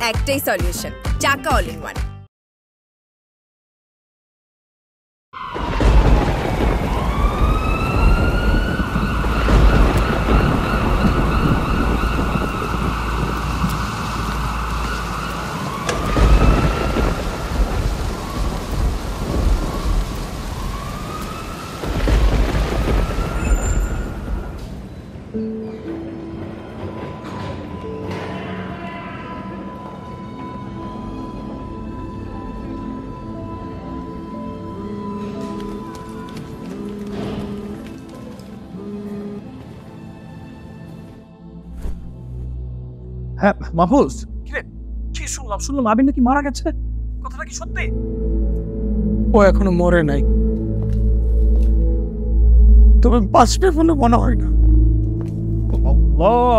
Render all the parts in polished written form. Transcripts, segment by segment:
একটাই সলিউশন, চাকা all in one. হ্যাঁ মাহফুজ, কি শুনলাম আবির নাকি মারা গেছে, কথাটা কি সত্যি? ও এখনো মরে নাই, তবে বাঁচবে বলে মনে হয় না।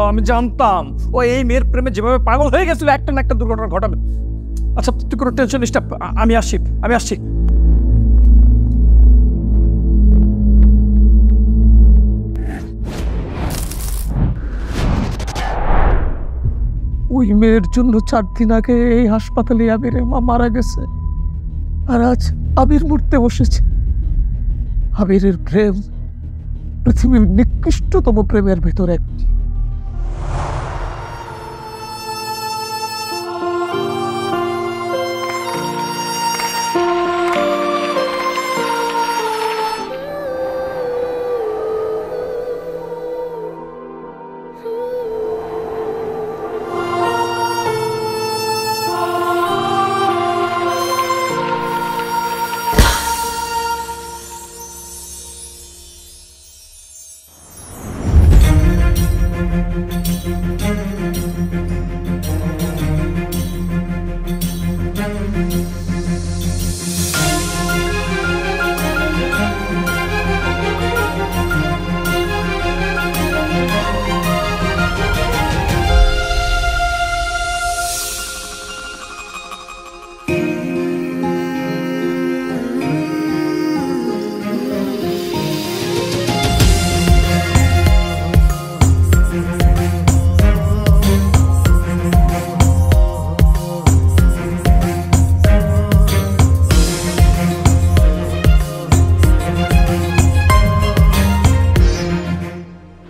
আমি জানতাম ও এই মেয়ের প্রেমে যেভাবে পাগল হয়ে গেছিল একটা না একটা দুর্ঘটনা ঘটাবে। আচ্ছা তুই কোনো টেনশন নিস না, আমি আসছি। ওই মেয়ের জন্য 4 দিন আগে এই হাসপাতালে আবিরের মা মারা গেছে, আর আজ আবির মরতে বসেছে। আবিরের প্রেম পৃথিবীর নিকৃষ্টতম প্রেমের ভেতর একটি।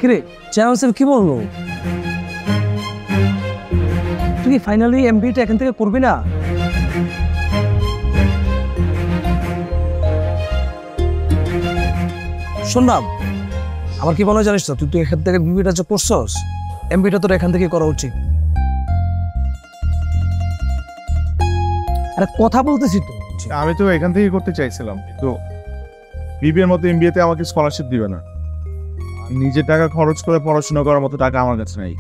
কিরে চেয়ারম্যান সাহেব কি বললো? তুই ফাইনালি এমবিটা এখান থেকে করবি না? শুনলাম আমার কি মনে হয় জানিস তো, তুই এখান থেকে বিবিটা যে করছস, এমবিটা তোর এখান থেকে করা উচিত। আরে কথা বলতেছি তো। আমি তো এখান থেকে করতে চাইছিলাম, তো বিবিএর মতো এমবিএতে আমাকে স্কলারশিপ দিবে না। নিজের টাকা খরচ করে পড়াশোনা করার মতো টাকা আমার কাছে নাই।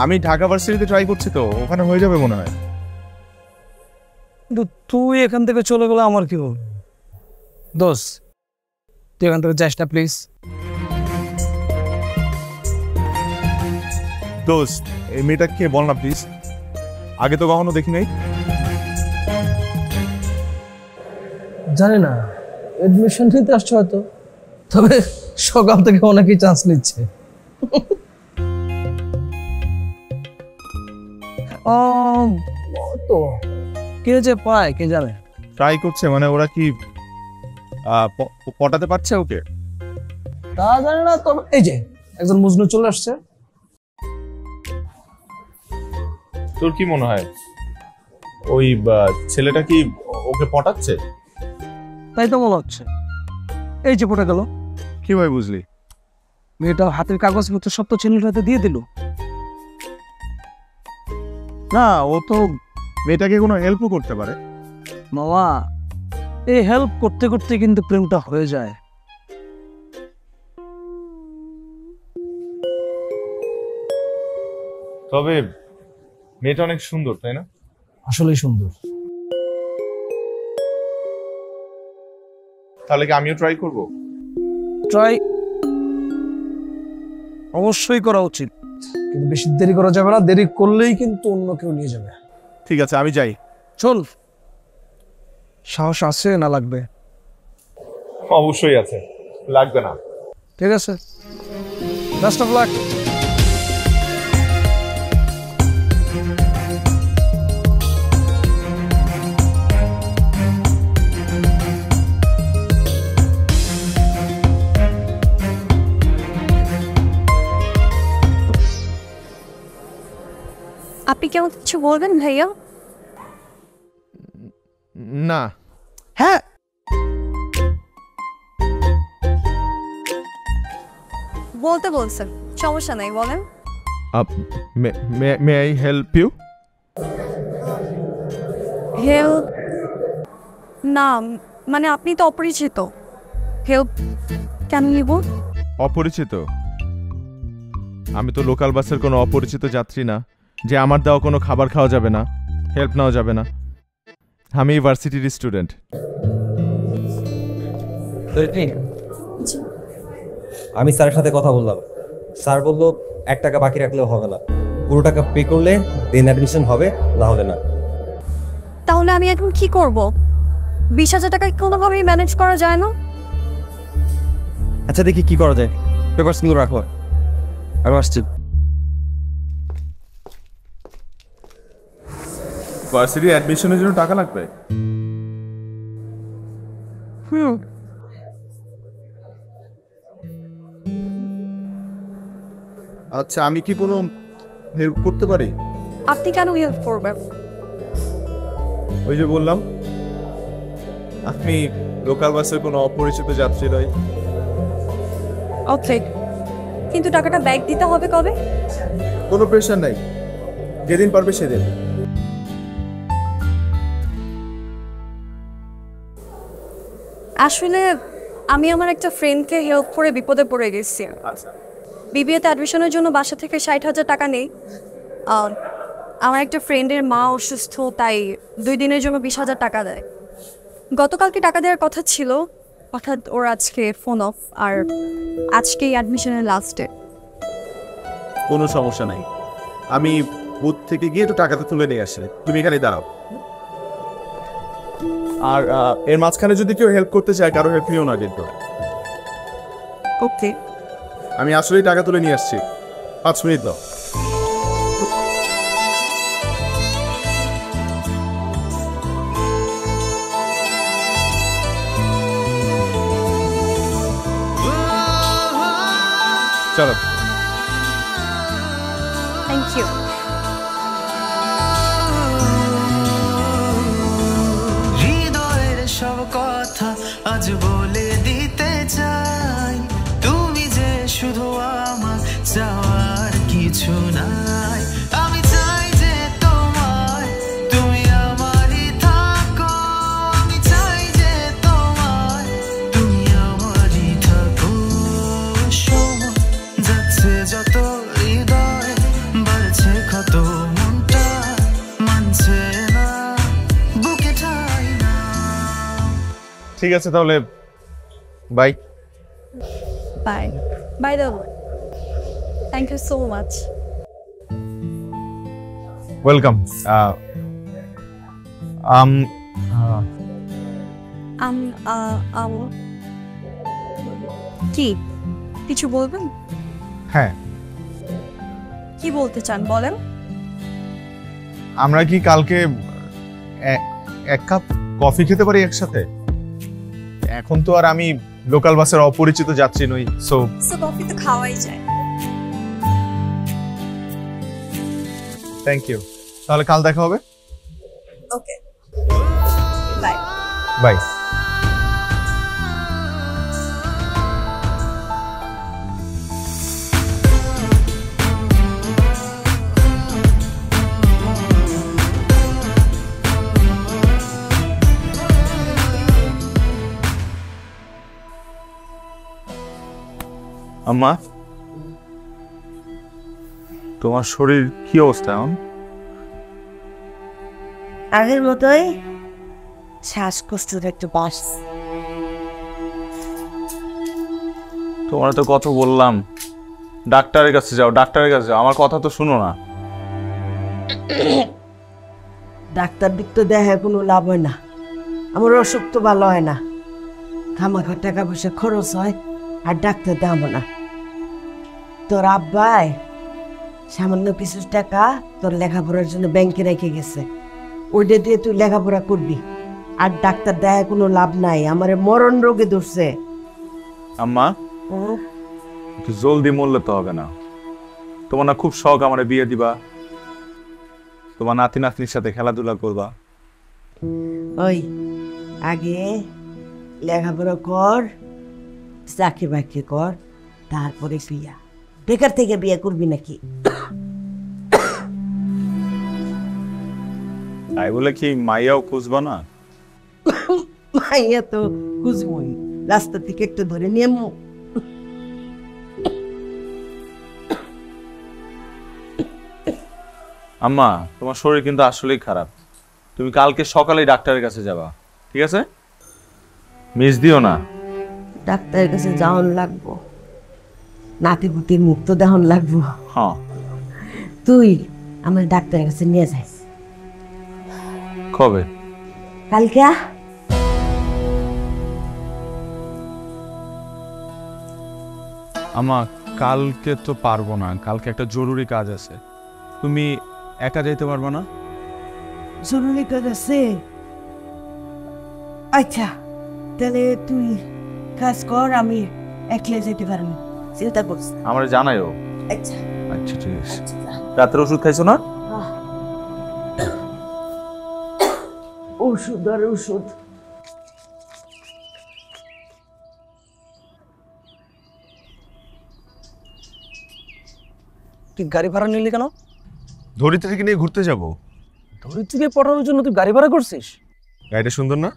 আমি ঢাকা ভার্সিটিতে ট্রাই করছি, তো ওখানে হয়ে যাবে মনে হয়। কিন্তু তুই এখান থেকে চলে গেলে আমার কি হবে? দোস্ত তুই এখান থেকে যাস না প্লিজ। দোস্ত এই মেয়েটা কে বল না প্লিজ, আগে তো কখনো দেখি নাই। জানি না, এডমিশন নিতে আসছে হয়তো, তবে সকাল থেকে অনেকেই চান্স নিচ্ছে। তো কে যে পায় কে জানে। ট্রাই করছে মানে ওরা কি পটাতে পারছে ওকে? তা জানি না, তবে এই যে একজন মজনু চলে আসছে। তোর কি মনে হয় ওই ছেলেটা কি ওকে পটাচ্ছে? তাই তো মনে হচ্ছে। এই যে পটে গেল। কি ভাই বুঝলি? মেয়েটা হাতের কাগজপত্র সব তো ছেলের হাতে দিয়ে দিল। না, ও তো মেয়েটাকে কোনো হেল্পও করতে পারে। মামা এই হেল্প করতে করতে কিন্তু প্রেমটা হয়ে যায়। তবে মেয়েটা অনেক সুন্দর, তাই না? আসলেই সুন্দর। তাহলে কি আমিও ট্রাই করব? ট্রাই অবশ্যই করা উচিত, কিন্তু বেশি দেরি করা যাবে না। দেরি করলেই কিন্তু অন্য কেউ নিয়ে যাবে। ঠিক আছে আমি যাই। চল। সাহস আছে না লাগবে? অবশ্যই আছে, লাগবে না। ঠিক আছে, বেস্ট অফ লাক। আপনি কেমন কিছু বলবেন ভাইয়া? না। হ্যাঁ, বলতে বলছেন, সমস্যা নাই, বলেন। May I help you? Help না, মানে আপনি তো অপরিচিত, হেল্প কেন নিব? অপরিচিত? আমি তো লোকাল বাসের কোনো অপরিচিত যাত্রী না যে আমার দেওয়া কোনো খাবার খাওয়া যাবে না, হেল্প নেওয়া যাবে না। আমি ইউনিভার্সিটির স্টুডেন্ট। আমি স্যারের সাথে কথা বললাম, স্যার বললো 1 টাকা বাকি রাখলেও হবে না, পুরো টাকা পে করলে দেন অ্যাডমিশন হবে, না হলে না। তাহলে আমি এখন কি করব? 20,000 টাকা কোনোভাবেই ম্যানেজ করা যায় না? আচ্ছা দেখি কি করা যায়, পেপারসগুলো রাখো, আমি আসছি। ভার্সিটি অ্যাডমিশনের জন্য টাকা লাগবে? আচ্ছা, আমি কি কোনো হেল্প করতে পারি? আপনি কেন হেল্প করবেন? ওই যে বললাম, আপনি লোকাল বাসের কোনো অপরিচিত যাত্রী নয়। ওকে, কিন্তু টাকাটা ব্যাক দিতে হবে কবে? কোনো প্রেশার নাই, যেদিন পারবে সেদিন। আসলে আমি আমার একটা ফ্রেন্ডকে হেল্প করে বিপদে পড়ে গেছি। বিবিএতে অ্যাডমিশনের জন্য বাসা থেকে 60,000 টাকা নেই। আমার একটা ফ্রেন্ডের মা অসুস্থ, তাই 2 দিনের জন্য 20,000 টাকা দেয়। গতকালকে টাকা দেওয়ার কথা ছিল, অর্থাৎ ওর আজকে ফোন অফ, আর আজকেই অ্যাডমিশনের লাস্ট ডে। কোনো সমস্যা নাই, আমি বুথ থেকে গিয়ে একটু টাকাটা তুলে নিয়ে আসি, তুমি এখানে দাঁড়াও। আর এর মাঝখানে যদি কেউ হেল্প করতে চায়, কারো হেল্প নিও না কিন্তু। ওকে, আমি আসলেই টাকা তুলে নিয়ে আসছি, 5 মিনিট দাও। চলো। Thank you. হৃদয়ের সব কথা আজ বলে দিতে চাই, তুমি যে শুধু আমার, চাওয়ার কিছু নাই। আমি চাই যে তোমার, তুমি আমারই থাকো। আমি চাই যে তোমার, তুমি আমারই থাকো। সময় যাচ্ছে যত, হৃদয় বাড়ছে ক্ষত, মনটা মানছে না, বুকে ঠাই না। ঠিক আছে তাহলে, bye. Bye. By the way, thank you so much. Welcome. কি কিছু বলবেন? হ্যাঁ, কি বলতে চান বলেন। আমরা কি কালকে 1 কাপ কফি খেতে পারি একসাথে? এখন তো আর আমি লোকাল বাসের অপরিচিত যাত্রী নই, সো কফি তো খাওয়াই যায়। Thank you. তাহলে কাল দেখা হবে। Okay, bye. বাই। আম্মা, তোমার শরীর কি অবস্থা এখন? আগের মতোই, শ্বাসকষ্টটা একটু বাস। তোমার তো কত বললাম ডাক্তারের কাছে যাও, ডাক্তারের কাছে যাও, আমার কথা তো শুনো না। ডাক্তার দিক তো দেখে কোনো লাভ হয় না, আমার অসুখ তো ভালো হয় না, খামাখা টাকা পয়সা খরচ হয়, আর ডাক্তার দেখাবো না। তোর আব্বাই সামান্য কিছু টাকা তোর লেখাপড়ার জন্য ব্যাংকে রেখে গেছে, ওইটা দিয়ে তুই লেখাপড়া করবি। আর ডাক্তার দেখায় কোনো লাভ নাই, আমারে মরণ রোগে ধরছে। আম্মা একটু জলদি মরলে তো হবে না। তোমার না খুব শখ আমার বিয়ে দিবা, তোমার নাতি নাতনির সাথে খেলাধুলা করবা। ওই আগে লেখাপড়া কর, চাকরি বাকরি কর, তারপরে বিয়া। বেকার থেকে বিয়ে করবি নাকি? তাই বলে কি মাইয়াও খুঁজবা না? মাইয়া তো খুঁজবই, রাস্তা থেকে একটু ধরে নিয়ে আম্মা তোমার শরীর কিন্তু আসলেই খারাপ, তুমি কালকে সকালেই ডাক্তারের কাছে যাবা, ঠিক আছে? মিস দিও না। ডাক্তারের কাছে যাওয়ান লাগবো, নাতিপুতির মুক্ত দেহন লাগবো। হ্যাঁ তুই আমার ডাক্তারের কাছে নিয়ে যাইস। কবে? কালকে। আমা কালকে তো পারবো না, কালকে একটা জরুরি কাজ আছে। তুমি একা যাইতে পারবো না? জরুরি কাজ আছে? আচ্ছা তাহলে তুই কাজ কর, আমি একলা যেতে পারবো, চিন্তা করছি। আমার জানাইও। আচ্ছা আচ্ছা ঠিক আছে। রাতের ওষুধ খাইছো না? ওষুধ আর ওষুধ। তুই গাড়ি ভাড়া নিলি কেন? ধরিত্রীকে নিয়ে ঘুরতে যাব। ধরিত্রীকে পটানোর জন্য তুই গাড়ি ভাড়া করছিস? গাড়িটা সুন্দর না?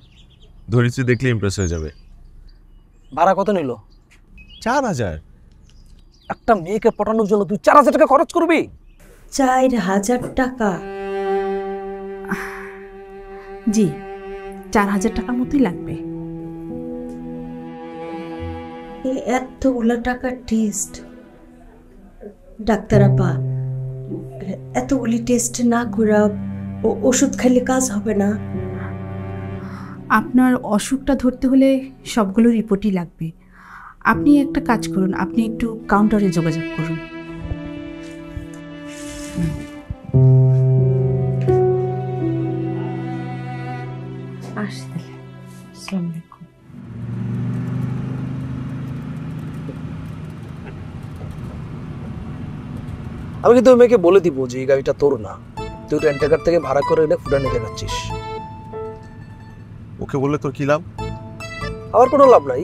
ধরিত্রী দেখলে ইমপ্রেস হয়ে যাবে। ভাড়া কত নিল? 4000। একটা মেয়েকে পটানোর জন্য তুই 4000 টাকা খরচ করবি? 4000 টাকা? জি 4000 টাকার মতোই লাগবে। এতগুলো টাকা টেস্ট? ডাক্তার আপা, এতগুলি টেস্ট না করে ওষুধ খাইলে কাজ হবে না? আপনার অসুখটা ধরতে হলে সবগুলো রিপোর্টই লাগবে। আপনি একটা কাজ করুন, আপনি একটু কাউন্টারে যোগাযোগ করুন। আসতে। আসসালামু আলাইকুম। আমি কিন্তু মেয়েকে বলে দিব যে এই গাড়িটা তোর না, তুই রেন্টাকার থেকে ভাড়া করে এনে ফুটানে দেখাচ্ছিস। ওকে বললে তোর কি লাভ? আমার কোনো লাভ নাই,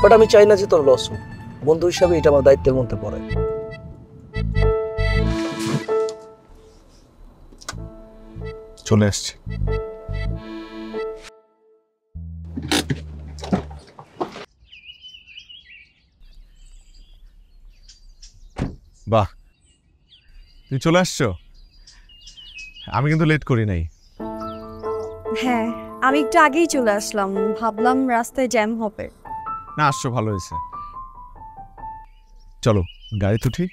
বাট আমি চাই না যে তোর লস হোক। বন্ধু হিসাবে এটা আমার দায়িত্বের মধ্যে পড়ে। চলে আসছে। বাহ, তুমি চলে আসছো। আমি কিন্তু লেট করি নাই। হ্যাঁ আমি একটু আগেই চলে আসলাম, ভাবলাম রাস্তায় জ্যাম হবে। না আসছো, ভালো হয়েছে। চলো গাড়িতে উঠি।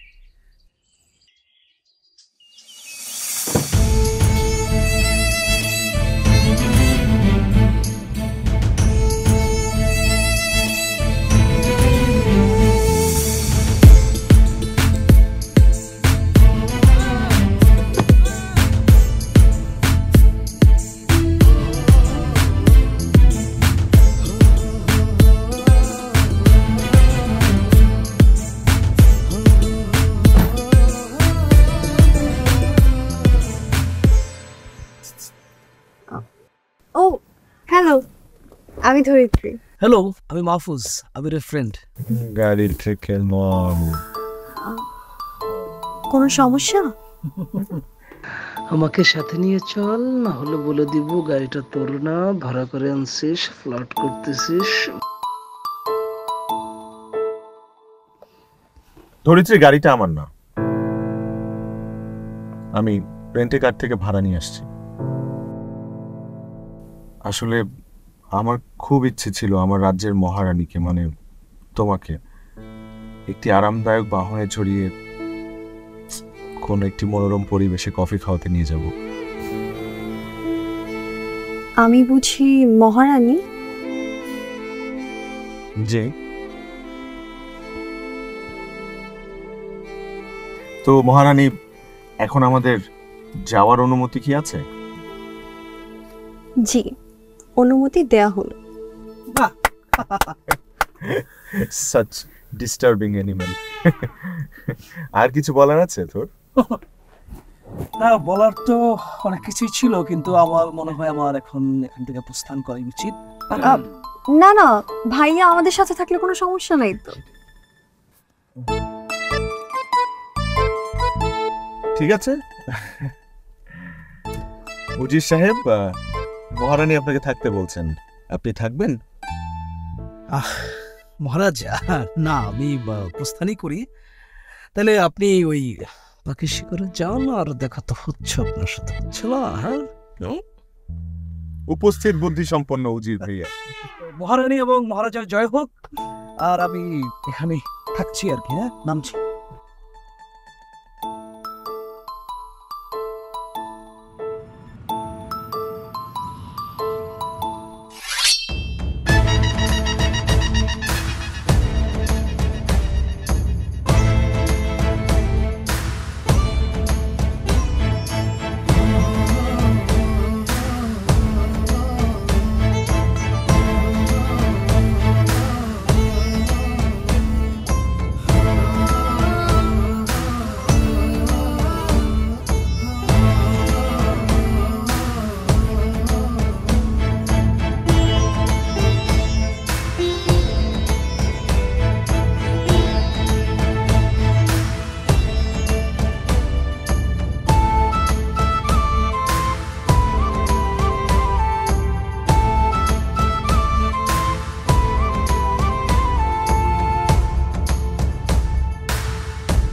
ও হ্যালো, আমি ধরিত্রী। হ্যালো, আমি মাহফুজ, আবিরের ফ্রেন্ড। গাড়ি থেকে কোনো সমস্যা? আমাকে সাথে নিয়ে চল, না হলে বলে দিব গাড়িটা তোর না, ভাড়া করে আনছিস, ফ্লার্ট করতেছিস। ধরিত্রীর গাড়িটা আমার না, আমি রেন্টে কার থেকে ভাড়া নিয়ে আসছি। আসলে আমার খুব ইচ্ছে ছিল আমার রাজ্যের মহারানীকে, মানে তোমাকে, একটি আরামদায়ক বাহনে চড়িয়ে কোন একটি মনোরম পরিবেশে কফি খাওয়াতে নিয়ে যাব। আমি বুঝি মহারানী? যে তো মহারানী, এখন আমাদের যাওয়ার অনুমতি কি আছে? জি, অনুমতি দেয়া হলো। Such disturbing animal. আর কিছু বলার আছে তোর? না, বলার তো অনেক কিছুই ছিল, কিন্তু আমার মনে হয় আমার এখন এখান থেকে প্রস্থান করা উচিত। না না, ভাইয়া আমাদের সাথে থাকলে কোনো সমস্যা নাই তো। ঠিক আছে। উজির সাহেব, মহারানী আপনাকে থাকতে বলছেন, আপনি থাকবেন? মহারাজ, না, আমি প্রস্থানই করি। তাহলে আপনি ওই পাখি শিকারে যান, আর দেখা তো হচ্ছে আপনার সাথে, হচ্ছে না? হ্যাঁ, উপস্থিত বুদ্ধি সম্পন্ন উজির ভাইয়া। মহারানী এবং মহারাজার জয় হোক। আর আমি এখানে থাকছি আর কি। হ্যাঁ, নামছি।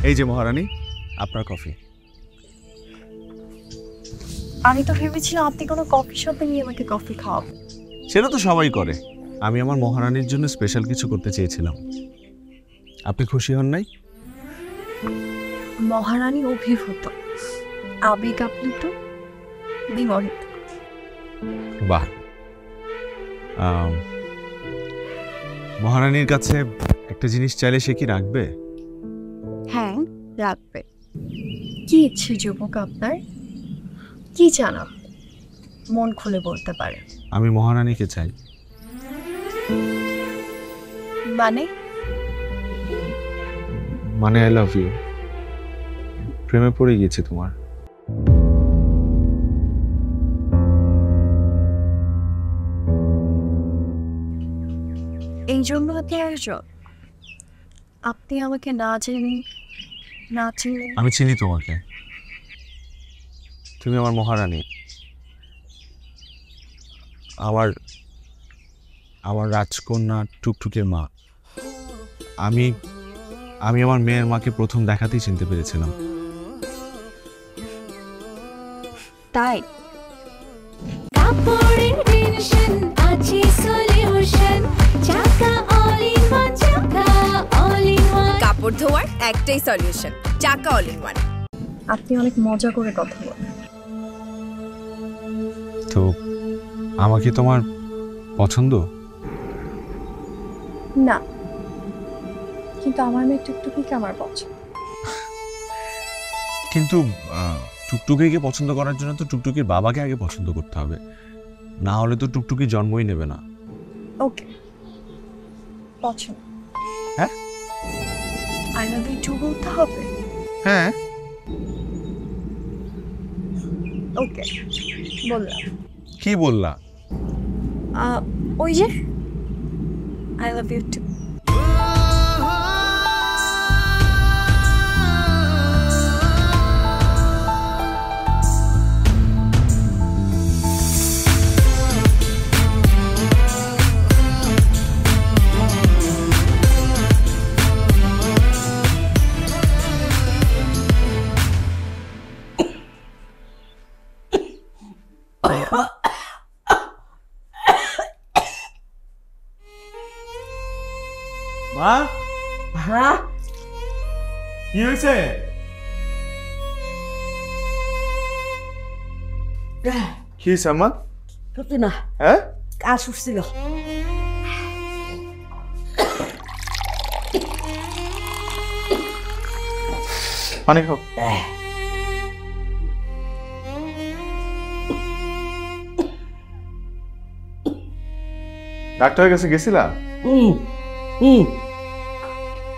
এই যে মহারানী, আপনার কফি। আমি তো ভেবেছিলাম আপনি কোনো কফি শপে নিয়ে আমাকে কফি খাওয়াবেন। সেটা তো সবাই করে, আমি আমার মহারানীর জন্য স্পেশাল কিছু করতে চেয়েছিলাম। আপনি খুশি হন নাই? মহারানী অভিভূত, আবেগ আপ্লুত, বিমোহিত। বাহ। মহারানীর কাছে একটা জিনিস চাইলে সে কি রাখবে? হ্যাঁ, রাখবে। কি ইচ্ছে যুবক আপনার? কি জানা, মন খুলে বলতে পারে। আমি মহারানীকে চাই। মানে আই লাভ ইউ। প্রেমে পড়ে গিয়েছি তোমার। এই জন্য এত আয়োজন? আপনি আমাকে না জেনে না চিনে। আমি চিনি তোমাকে, তুমি আমার মহারানী, আমার আমার রাজকন্যা টুকটুকের মা। আমি আমি আমার মেয়ের মাকে প্রথম দেখাতেই চিনতে পেরেছিলাম। তাই কাপড় ধোয়ার একটাই সলিউশন, চাকা অল ইন ওয়ান। আপনি অনেক মজা করে কথা বলেন। তো আমাকে তোমার পছন্দ? না, কিন্তু আমার মেয়ে টুকটুকিকে আমার পছন্দ। কিন্তু টুকটুকিকে পছন্দ করার জন্য তো টুকটুকির বাবাকে আগে পছন্দ করতে হবে, না হলে তো টুকটুকি জন্মই নেবে না। ওকে, পছন্দ। হ্যাঁ, আই লাভ ইউ টু বলতে হবে। হ্যাঁ, ওকে, বললাম। কি বললা? ওই যে আই লাভ ইউ টু। মা, হ্যাঁ, কি হয়েছে? কি হয়েছে আম্মা? সত্যি না, হ্যাঁ, কাজ উঠছিল। পানি খাও। ডাক্তারের কাছে গেছিলা?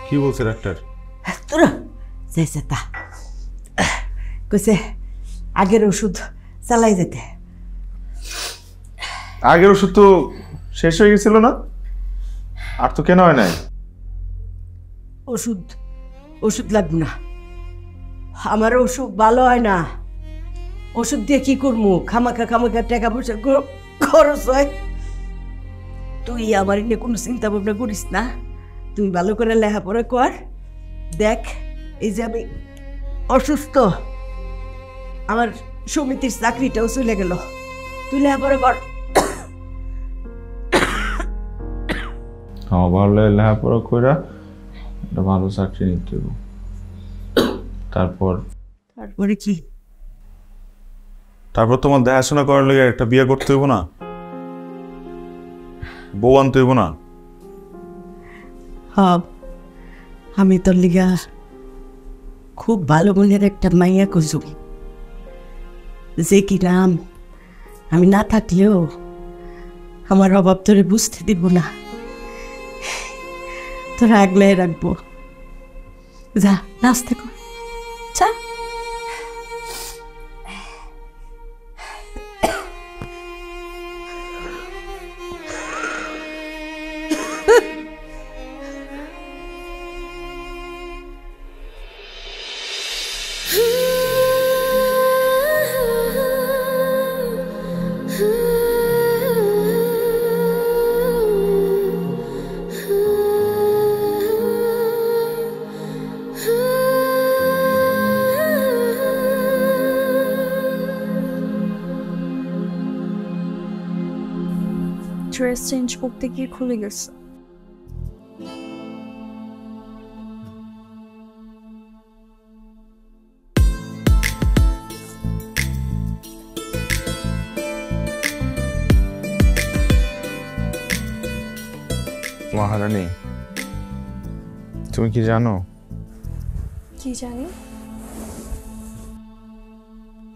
কি বলছে ডাক্তার? তোরা যাইছে তা কইছে আগের ওষুধ চালাই যেতে। আগের ওষুধ তো শেষ হয়ে গেছিল না? আর তো কেন হয় নাই? ওষুধ লাগবে না, আমার ওষুধ ভালো হয় না। ওষুধ দিয়ে কি করবো? খামাখা টাকা পয়সা খরচ হয়। তুই আমার নিয়ে কোনো চিন্তা ভাবনা করিস না, তুই ভালো করে লেখাপড়া কর। দেখ এই যে আমি অসুস্থ, আমার সমিতির চাকরিটাও চলে গেল, তুই লেখাপড়া কর। ভালো লেখাপড়া করে একটা ভালো চাকরি নিতে হবে। তারপরে কি? তারপর তোমার দেখাশোনা করার লেগে একটা বিয়ে করতে হইব না? বউ আনতে হইব না? হ্যাঁ, আমি তোর লিগা খুব ভালো মনের একটা মাইয়া খুঁজব, যে কি নাম আমি না থাকলেও আমার অভাব তোরে বুঝতে দিব না, তোরা আগলায় রাখবো। যা নাস্তা কর, চা। ড্রেস চেঞ্জ করতে গিয়ে খুলে গেছে। মহারানী, তুমি কি জানো? কি জানি?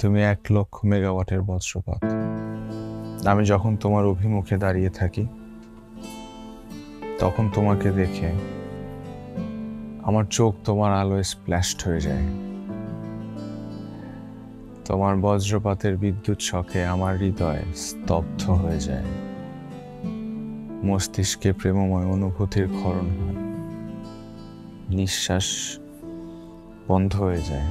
তুমি 1 লক্ষ মেগাওয়াটের বজ্রপাত। আমি যখন তোমার অভিমুখে দাঁড়িয়ে থাকি তখন তোমাকে দেখে আমার চোখ তোমার আলোয় স্প্ল্যাশড হয়ে যায়। তোমার বজ্রপাতের বিদ্যুৎ শকে আমার হৃদয় স্তব্ধ হয়ে যায়, মস্তিষ্কে প্রেমময় অনুভূতির ক্ষরণ হয়, নিঃশ্বাস বন্ধ হয়ে যায়।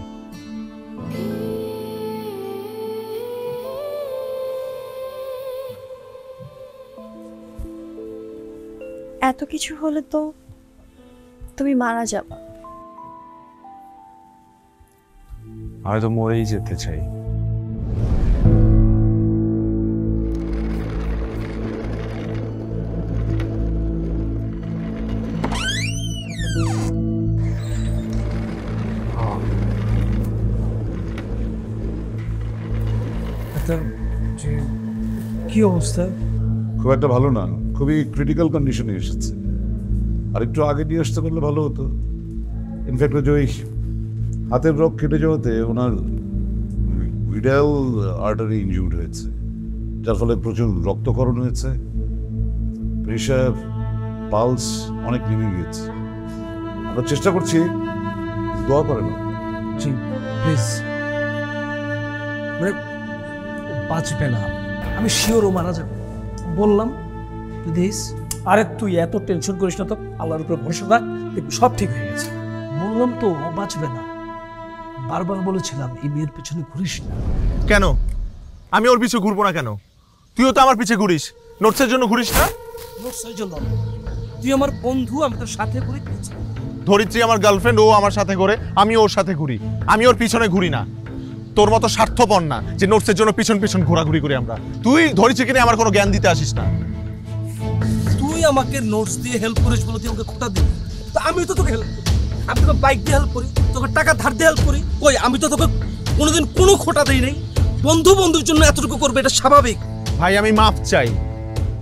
এত কিছু হলে তো তুমি মারা যাবে। আমি তো মরেই যেতে চাই। কি অবস্থা? খুব একটা ভালো না, খুবই ক্রিটিক্যাল কন্ডিশনে এসেছে। আর একটু আগে নিয়ে আসতে পারলে ভালো হতো। ইনফ্যাক্ট ওই হাতের রগ কেটে যাওয়াতে ওনার ভিডাল আর্টারি ইনজুর্ড হয়েছে, যার ফলে প্রচুর রক্তক্ষরণ হয়েছে, প্রেশার পালস অনেক নেমে গিয়েছে। আমরা চেষ্টা করছি, দোয়া করেন। জি প্লিজ। মানে বাঁচবে না, আমি শিওর ও মারা যাবে। বললাম প্লিজ। আরে তুই এত টেনশন করিস না তো, আল্লাহর উপরে ভরসা রাখ, দেখবি সব ঠিক হয়ে গেছে। বললাম তো ও বাঁচবে না, বারবার বলেছিলাম এই মেয়ের পিছনে ঘুরিস না। কেন আমি ওর পিছনে ঘুরবো না? কেন তুইও তো আমার পিছে ঘুরিস, নোটসের জন্য ঘুরিস না? নোটসের জন্য? তুই আমার বন্ধু, আমি তোর সাথে ঘুরি। ধরিত্রী আমার গার্লফ্রেন্ড, ও আমার সাথে ঘুরে, আমি ওর সাথে ঘুরি। আমি ওর পিছনে ঘুরি না। তোর মতো স্বার্থপর না যে নোটসের জন্য পিছন পিছন ঘোরাঘুরি করি আমরা। তুই ধরিত্রীকে নিয়ে আমার কোনো জ্ঞান দিতে আসিস না। তুই আমাকে নোটস দিয়ে হেল্প করিস বলে তুই আমাকে খোটা দিবি? তো আমি তো তোকে হেল্প করি, আমি তোকে বাইক দিয়ে হেল্প করি, তোকে টাকা ধার দিয়ে হেল্প করি। কই আমি তো তোকে কোনোদিন কোনো খোটা দেই নাই। বন্ধু বন্ধুর জন্য এতটুকু করবে, এটা স্বাভাবিক। ভাই আমি মাফ চাই,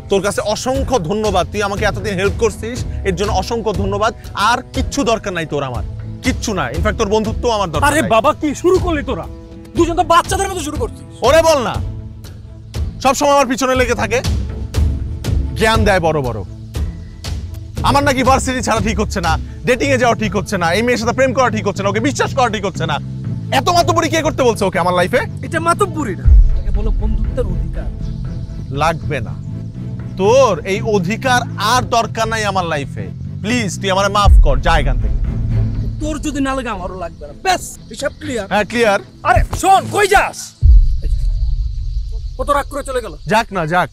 তোর কাছে অসংখ্য ধন্যবাদ। তুই আমাকে এতদিন হেল্প করছিস, এর জন্য অসংখ্য ধন্যবাদ। আর কিচ্ছু দরকার নাই তোর আমার। কিচ্ছু না, ইনফ্যাক্ট তোর বন্ধুত্ব আমার দরকার। আরে বাবা কি শুরু করলি তোরা? দুজন তো বাচ্চাদের মতো শুরু করছিস। ওরে বল না, সব সময় আমার পিছনে লেগে থাকে, জ্ঞান দেয় বড় বড়। আমার নাকি ভার্সিটি ছাড়া ঠিক হচ্ছে না, ডেটিং এ যাওয়া ঠিক হচ্ছে না, এই মেয়ের সাথে প্রেম করা ঠিক হচ্ছে না, ওকে বিশ্বাস করা ঠিক হচ্ছে না। এত মাতব্বরি কে করতে বলছে ওকে আমার লাইফে? এটা মাতব্বরি না, এটাকে বলো বন্ধুত্বের অধিকার। লাগবে না তোর এই অধিকার, আর দরকার নাই আমার লাইফে। প্লিজ তুই আমারে মাফ কর, যা এখান থেকে। তোর যদি না লাগে আমারও লাগবে না, ব্যাস হিসাব ক্লিয়ার। হ্যাঁ ক্লিয়ার। আরে শোন, কই যাস? কত রাগ করে চলে গেল। যাক না যাক,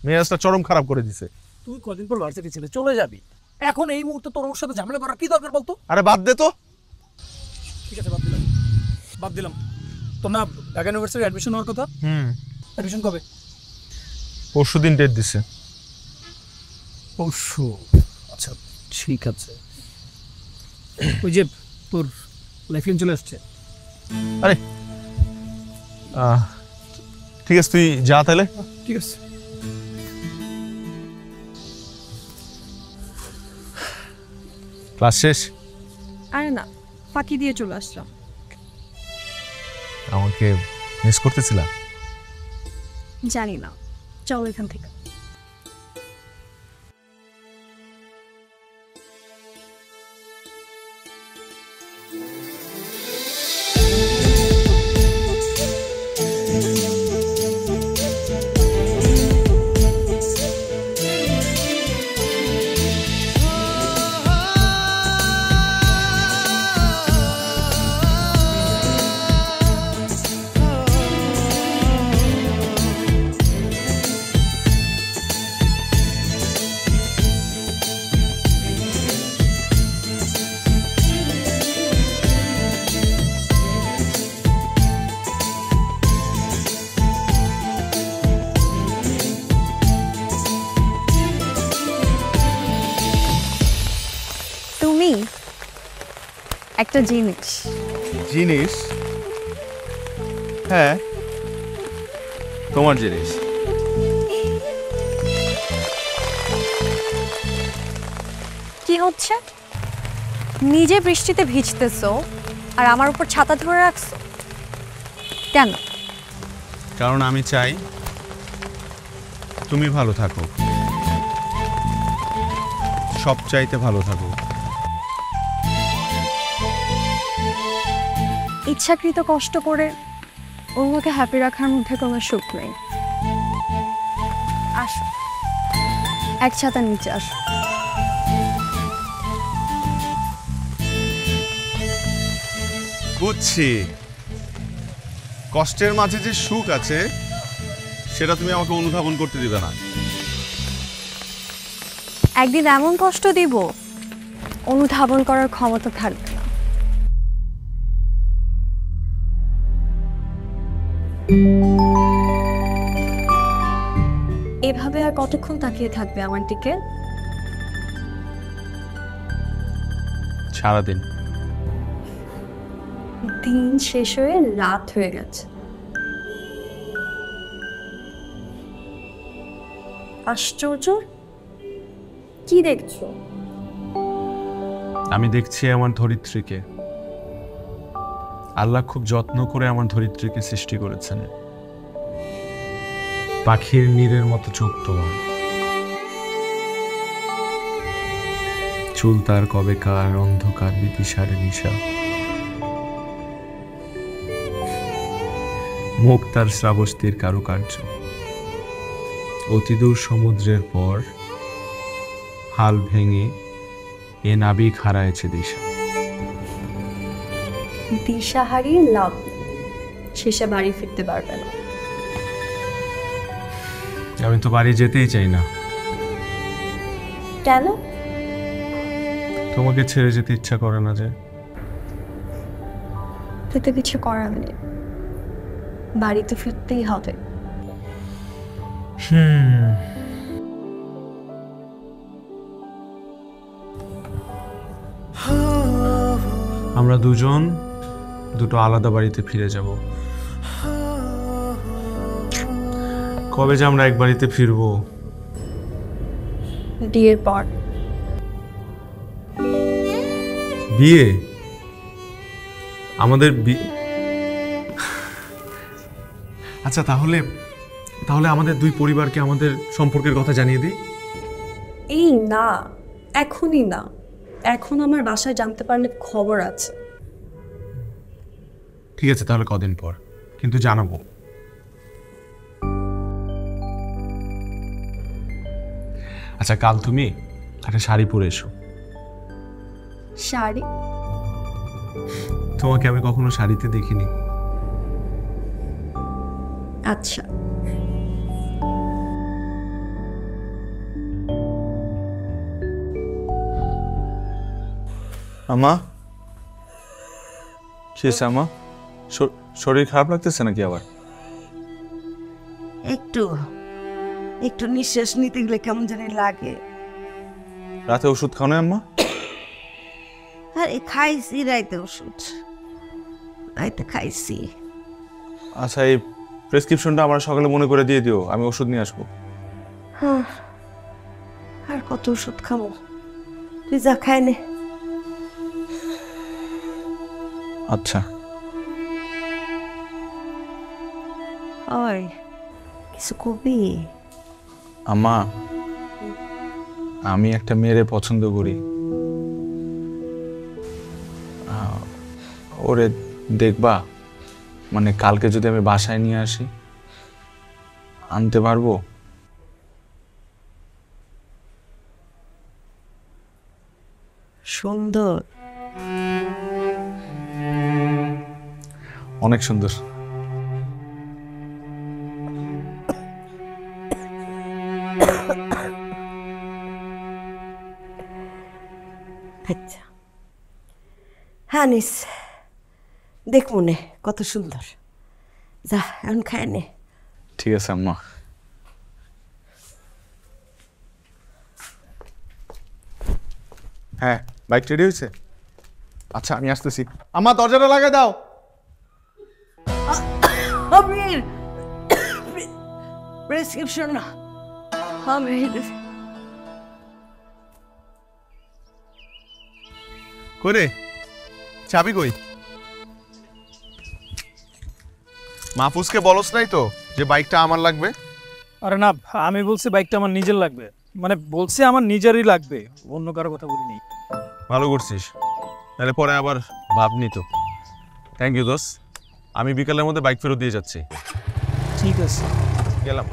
মেজাজটা চরম খারাপ করে দিছে। তুই কদিন পর ভার্সিটি ছেড়ে চলে যাবি, এখন এই মুহূর্তে তোর ওর সাথে ঝামেলা করার কি দরকার বলতো? আরে বাদ দে তো। ঠিক আছে, বাদ দিলাম। তোর না ঢাকা ইউনিভার্সিটি অ্যাডমিশন হওয়ার কথা? অ্যাডমিশন কবে? পরশুদিন ডেট দিছে। পরশু? আচ্ছা ঠিক আছে। ওই যে তোর লাইফলাইন চলে আসছে। আরে ঠিক আছে, তুই যা তাহলে। ঠিক আছে। ক্লাস শেষ? আরে না, ফাঁকি দিয়ে চলে আসলাম। আমাকে মিস করতেছিলাম? জানি না, চলো এখান থেকে। একটা জিনিস। জিনিস? হ্যাঁ, তোমার জিনিস। কি হচ্ছে? নিজে বৃষ্টিতে ভিজতেছো আর আমার উপর ছাতা ধরে রাখছো কেন? কারণ আমি চাই তুমি ভালো থাকো, সব চাইতে ভালো থাকো। ইচ্ছাকৃত কষ্ট করে অন্যকে হ্যাপি রাখার মধ্যে কোনো সুখ নেই। আসো, এক ছাতার নিচে আসো। বুঝছি, কষ্টের মাঝে যে সুখ আছে সেটা তুমি আমাকে অনুধাবন করতে দিবে না। একদিন এমন কষ্ট দিব অনুধাবন করার ক্ষমতা থাকবে না। এভাবে আর কতক্ষণ তাকিয়ে থাকবে আমার দিকে? সারাদিন। দিন শেষ হয়ে রাত হয়ে গেছে। আশ্চর্য, কি দেখছো? আমি দেখছি আমার ধরিত্রীকে। আল্লাহ খুব যত্ন করে আমার ধরিত্রীকে সৃষ্টি করেছেন। পাখির নীরের মতো চোখ তোমার, চুল তার কবেকার অন্ধকার বিদিশারে নিশা, মুখ তার শ্রাবস্তির কারুকার্য, অতিদূর সমুদ্রের পর হাল ভেঙে এ নাবিক হারায়েছে দিশা। দিশা হারিয়ে লাভ, শেষে বাড়ি ফিরতে পারবে না। আমি তো বাড়ি যেতেই চাই না। কেন? তোমাকে ছেড়ে যেতে ইচ্ছা করে না যে। যেতে কিছু করার নেই, বাড়িতে ফিরতেই হবে। আমরা দুজন দুটো আলাদা বাড়িতে ফিরে যাব। কবে যে আমরা এক বাড়িতে ফিরবো? বিয়ের পর। বিয়ে? আমাদের আচ্ছা, তাহলে তাহলে আমাদের দুই পরিবারকে আমাদের সম্পর্কের কথা জানিয়ে দিই। এই না, এখনই না, এখন আমার বাসায় জানতে পারলে খবর আছে। ঠিক আছে, তাহলে কদিন পর কিন্তু জানাবো। আচ্ছা, কাল তুমি একটা শাড়ি পরে এসো। শাড়ি? তোমাকে আমি কখনো শাড়িতে দেখিনি। আচ্ছা। আমা, কি হয়েছে আমা? শরীর খারাপ লাগতেছে নাকি আবার? একটু একটু নিঃশ্বাস নিতে গেলে কেমন জানি লাগে। রাতে ওষুধ খাও না আম্মা? আরে খাইছি রাইতে ওষুধ, রাইতে খাইছি। আচ্ছা, এই প্রেসক্রিপশনটা আমার সকালে মনে করে দিয়ে দিও, আমি ওষুধ নিয়ে আসবো। হ্যাঁ, আর কত ওষুধ খাবো? তুই যা খাই নে। আচ্ছা। ওই কিছু কবি? আম্মা, আমি একটা মেয়েরে পছন্দ করি। ওরে দেখবা, মানে কালকে যদি আমি বাসায় নিয়ে আসি, আনতে পারবো? সুন্দর, অনেক সুন্দর। আচ্ছা হ্যাঁ, নিস দেখ মনে কত সুন্দর। যা এখন খায় নে। ঠিক আছে আম্মা। হ্যাঁ, বাইক রেডি হয়েছে? আচ্ছা, আমি আসতেছি। আম্মা, দরজাটা লাগাই দাও। আমির, প্রেসক্রিপশন না। আমির, কই চাবি কই? মাহফুজকে বলস নাই তো যে বাইকটা আমার লাগবে? আরে না, আমি বলছি বাইকটা আমার নিজের লাগবে, মানে বলছি আমার নিজেরই লাগবে, অন্য কারো কথা বলিনি। ভালো করছিস, তাহলে পরে আবার ভাবনি তো। থ্যাংক ইউ দোস্ত, আমি বিকালের মধ্যে বাইক ফেরত দিয়ে যাচ্ছি। ঠিক আছে, গেলাম।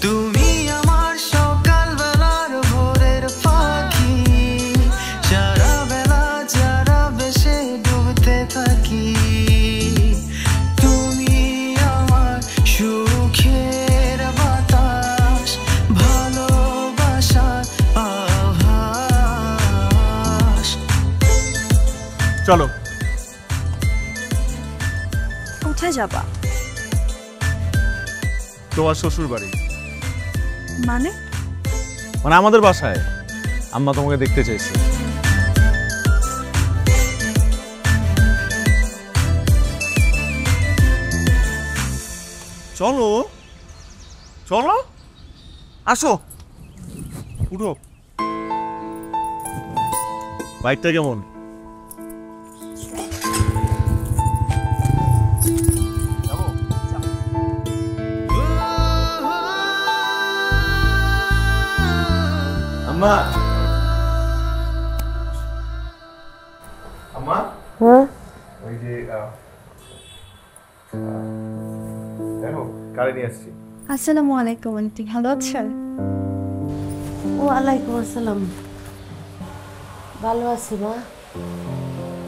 তুমি আমার সকালবেলার ভোরের পাখি, সারা বেলা যারা বেশে ডুবতে থাকি। তুমি আমার সুখের বাতাস, ভালোবাসার আভাস। চলো। কোথায় যাবা? তোমার শ্বশুর বাড়ি। মানে? মানে আমাদের বাসায়। আম্মা তোমাকে দেখতে চাইছে। চলো চলো, আসো, উঠো। বাইকটা কেমন? আম্মা, আম্মা, ওই যে দেখো গাড়ি নিয়ে আসছি। আসসালামু আলাইকুম আন্টি, ভালো আছেন? ওয়ালাইকুম আসসালাম। ভালো আছি মা,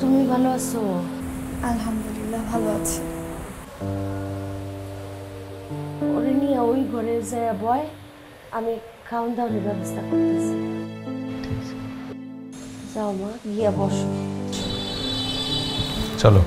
তুমি ভালো আছো? আলহামদুলিল্লাহ ভালো আছি। ওরে নিয়ে ওই ঘরে যায় বয়, আমি খাওয়ান দাওয়ার ব্যবস্থা করতেছি। যাও মা, গিয়া বসো। চলো।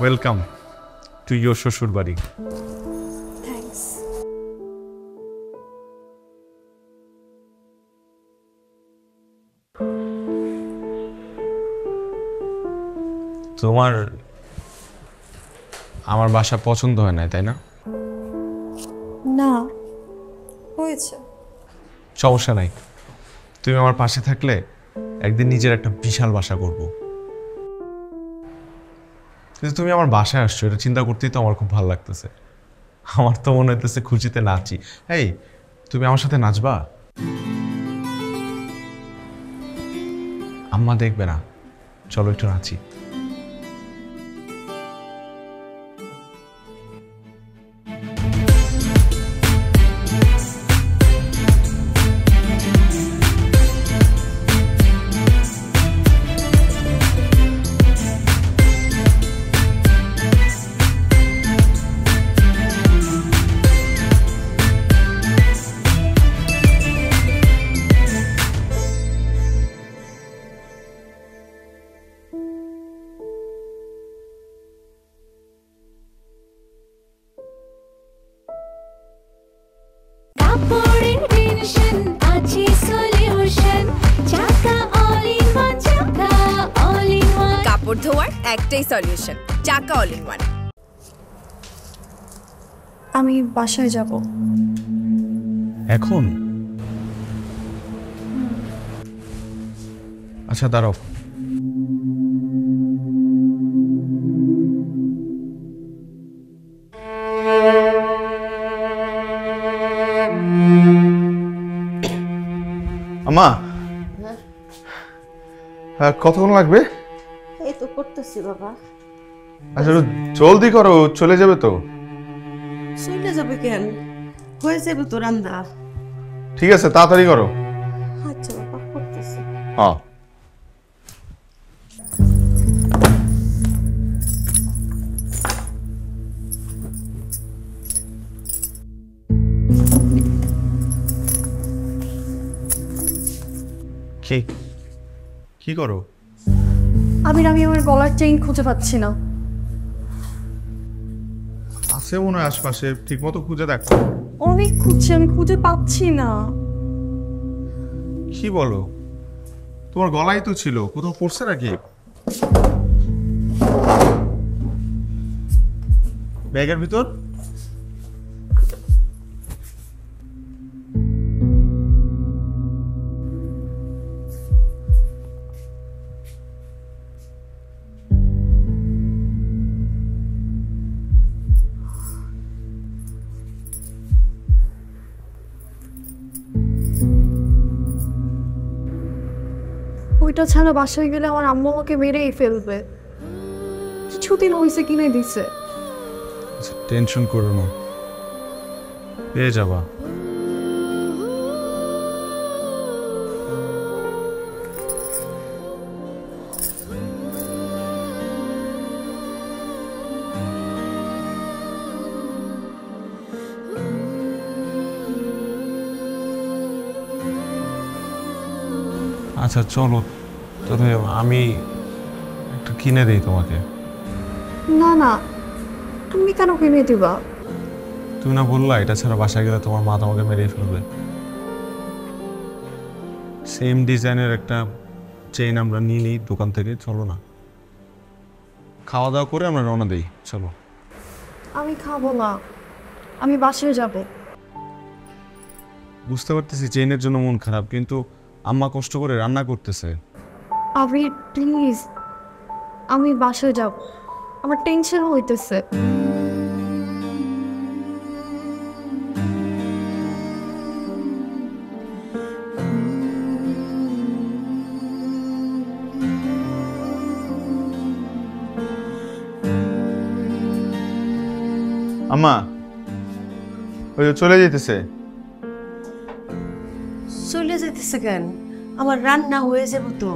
ওয়েলকাম টু ইয়োর শ্বশুর বাড়ি। থ্যাঙ্কস। তোমার আমার বাসা পছন্দ হয় না, তাই না? না, হয়েছে। সমস্যা নাই, তুমি আমার পাশে থাকলে একদিন নিজের একটা বিশাল বাসা করব। কিন্তু তুমি আমার বাসায় আসছো, এটা চিন্তা করতেই তো আমার খুব ভালো লাগতেছে। আমার তো মনে হইতেছে খুশিতে নাচি। এই, তুমি আমার সাথে নাচবা? আম্মা দেখবে না, চলো একটু নাচি। কাপড় ধোয়ার একটাই সলিউশন, চাকা অল ইন ওয়ান। আমি বাসায় যাব। এখন? আচ্ছা দাঁড়াও, আম্মা কতক্ষণ লাগবে? এই তো করতেছি বাবা। আচ্ছা জলদি করো, চলে যাবে তো। চলে যাবে কেন? হয়ে যাবে তো রান্না। ঠিক আছে, তাড়াতাড়ি করো। আচ্ছা বাবা, করতেছি। হ্যাঁ। কি কি করো? আমি আমার গলার চেইন খুঁজে পাচ্ছি না। আছে মনে হয় আশপাশে, ঠিক মতো খুঁজে দেখো। অনেক খুঁজছি, আমি খুঁজে পাচ্ছি না। কি বলো? তোমার গলায় তো ছিল, কোথাও পড়ছে নাকি? ব্যাগের ভিতর? ওইটা ছাড়া বাসায় গেলে আমার আম্মু আমাকে মেরেই ফেলবে। কিছুদিন হয়েছে কিনে দিছে। টেনশন করো না, পেয়ে যাবা। আচ্ছা চলো, তবে আমি একটা কিনে দিই তোমাকে। না না, তুমি কেন কিনে দিবা? তুমি না বললা এটা ছাড়া বাসায় গেলে তোমার মা তোমাকে মেরে ফেলবে? সেম ডিজাইনের একটা চেইন আমরা নিয়ে নিই দোকান থেকে, চলো না। খাওয়া দাওয়া করে আমরা রওনা দিই, চলো। আমি খাবো না, আমি বাসায় যাব। বুঝতে পারতেছি চেইনের জন্য মন খারাপ, কিন্তু আম্মা কষ্ট করে রান্না করতেছে। আবির প্লিজ, আমি বাসায় যাব, আমার টেনশন হইতেছে। আম্মা ওই যে চলে যেতেছে। চলে যেতেছে কেন? আমার রান্না হয়ে যাবো তো,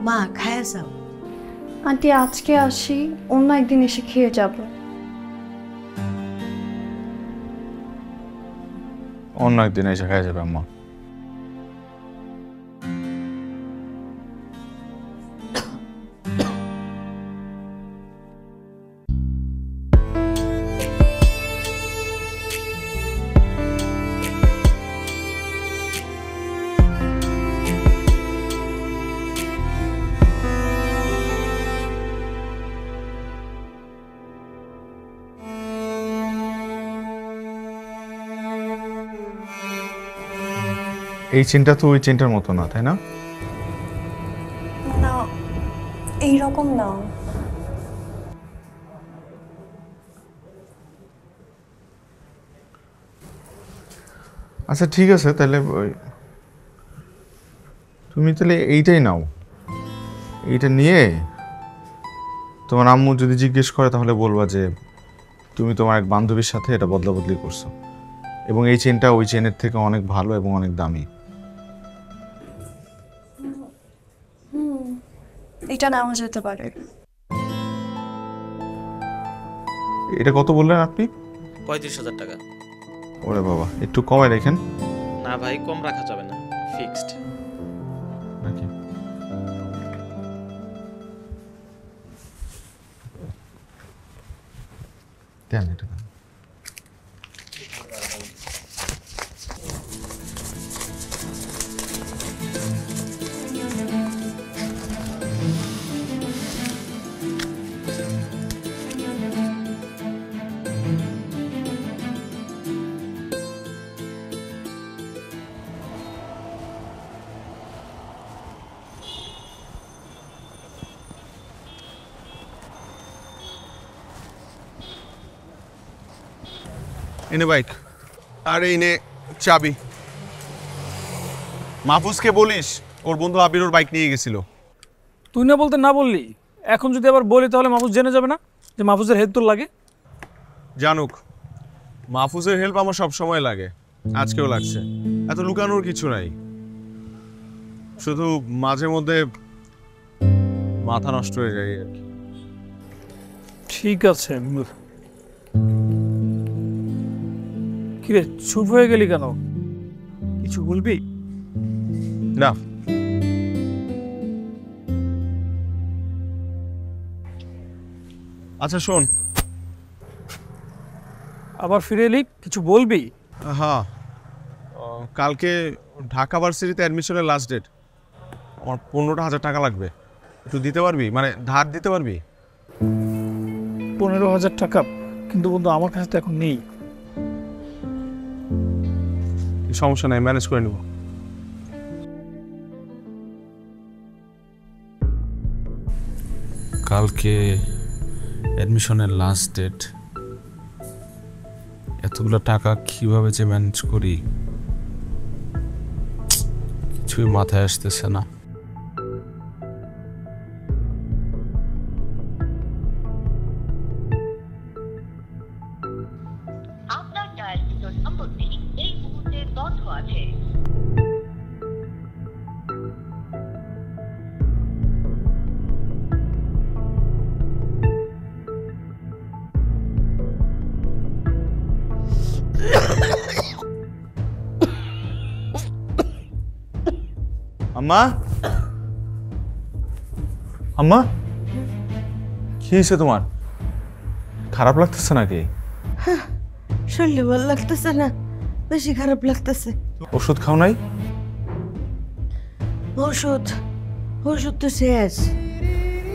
মা খায়া যাও। আন্টি আজকে আসি, অন্য একদিন এসে খেয়ে যাব। অন্য একদিন এসে খাওয়া যাবে আম্মা। এই চেনটা তো ওই চেনটার মতো না, তাই না? না, এইরকম না। আচ্ছা ঠিক আছে, তাহলে তুমি তাহলে এইটাই নাও। এইটা নিয়ে তোমার আম্মু যদি জিজ্ঞেস করে তাহলে বলবা যে তুমি তোমার এক বান্ধবীর সাথে এটা বদলা বদলি করছো, এবং এই চেনটা ওই চেনের থেকে অনেক ভালো এবং অনেক দামি। এটা নেওয়া যেতে পারে। এটা কত বললেন আপনি? 35,000 টাকা। ওরে বাবা, একটু কমে রেখেন। না ভাই, কম রাখা যাবে না, ফিক্সড। নাকি দেন এটা দেন। এনে বাইক, আর এনে চাবি। মাহফুজকে বলিস ওর বন্ধু আবির ওর বাইক নিয়ে গেছিল। তুই না বলতে না বললি, এখন যদি আবার বলি তাহলে মাহফুজ জেনে যাবে না যে মাহফুজের হেল্প তোর লাগে? জানুক, মাহফুজের হেল্প আমার সব সময় লাগে, আজকেও লাগছে। এত লুকানোর কিছু নাই, শুধু মাঝে মধ্যে মাথা নষ্ট হয়ে যায় আর কি। ঠিক আছে। কিরে চুপ হয়ে গেলি কেন? কিছু বলবি? না। আচ্ছা শোন, আবার ফিরে এলি, কিছু বলবি? হ্যাঁ, কালকে ঢাকা ভার্সিটিতে অ্যাডমিশনের লাস্ট ডেট। আমার 15,000 টাকা লাগবে, একটু দিতে পারবি? মানে ধার দিতে পারবি? 15,000 টাকা? কিন্তু বন্ধু আমার কাছে তো এখন নেই। সমস্যা নাই, ম্যানেজ করে নেব। কালকে অ্যাডমিশনের লাস্ট ডেট, এতগুলো টাকা কিভাবে যে ম্যানেজ করি কিছুই মাথায় আসতেছে না। আপনার ডায়ালিত নম্বরটি এই মুহূর্তে বন্ধ আছে। আম্মা, আম্মা, কি হয়েছে তোমার? খারাপ লাগতেছে নাকি? শরীরে ভালো লাগতেছে না, বেশি খারাপ লাগতেছে। ওষুধ খাও নাই? ওষুধ ওষুধ তো শেষ।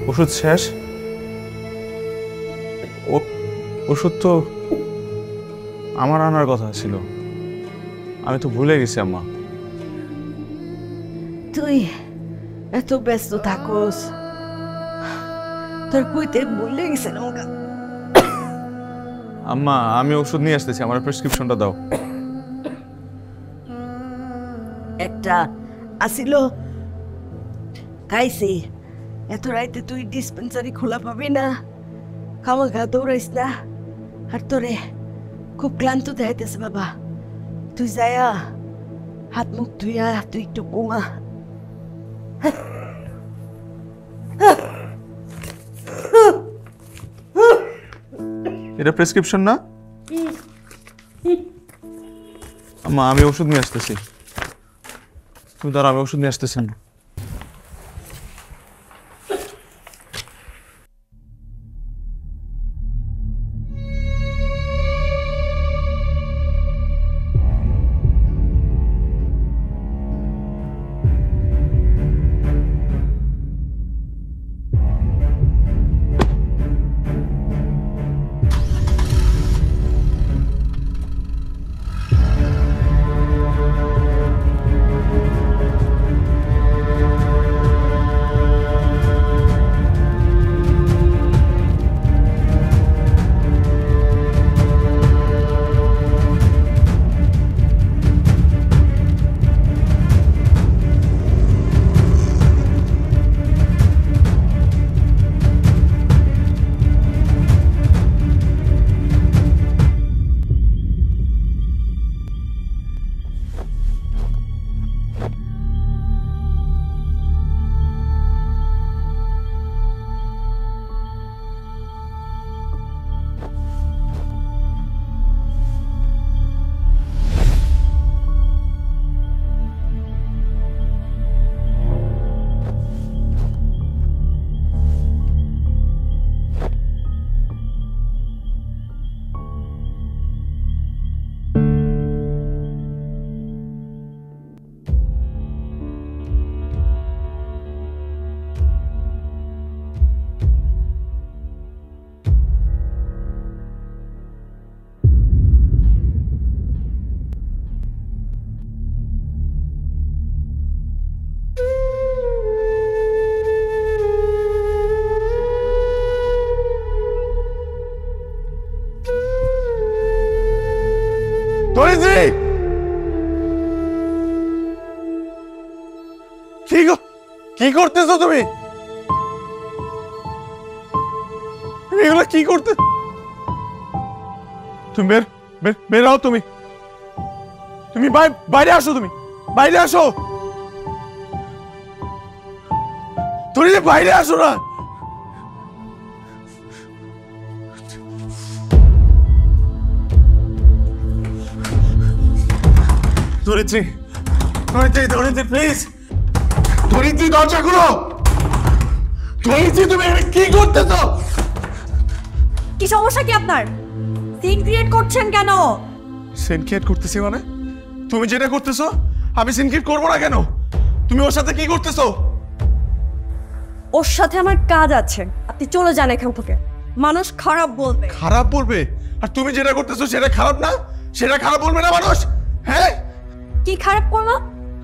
ওষুধ শেষ? ওষুধ তো আমার আনার কথা ছিল, আমি তো ভুলে গেছি আম্মা। তুই এত ব্যস্ত থাকোস, তোর কইতে ভুলে গেছে না। আম্মা আমি ওষুধ নিয়ে আসতেছি, আমার প্রেসক্রিপশনটা দাও। একটা আসিল, খাইছি। এত রাইতে তুই ডিসপেন্সারি খোলা পাবি না, খাওয়া খা দৌড়াইস না। আর তোরে খুব ক্লান্ত দেখাইতেছে বাবা, তুই যায়া হাত মুখ ধুইয়া তুই একটু ঘুমা। এটা প্রেসক্রিপশন না? আম্মা আমি ওষুধ নিয়ে আসতেছি, তুমি দাঁড়াও, আমি ওষুধ নিয়ে আসতেছি। কি করতেছো তুমি? এগুলো কি করতে? তুমি বের হও। তুমি বাইরে আসো। তুমি বাইরে আসো। তুমি বাইরে আসো না। ধরিত্রী প্লিজ। ধরিত্রী দরজা খুলো। ধরিত্রী তুমি কি করতেছো? কি সমস্যা কি আপনার? সিন ক্রিয়েট করছেন কেন? সিন ক্রিয়েট করতেছি মানে? তুমি যেটা করতেছো আমি সিন ক্রিয়েট করবো না কেন? তুমি ওর সাথে কি করতেছো? ওর সাথে আমার কাজ আছে, আপনি চলে যান এখান থেকে। মানুষ খারাপ বলবে। খারাপ বলবে? আর তুমি যেটা করতেছো সেটা খারাপ না? সেটা খারাপ বলবে না মানুষ? হ্যাঁ, কি খারাপ করলো?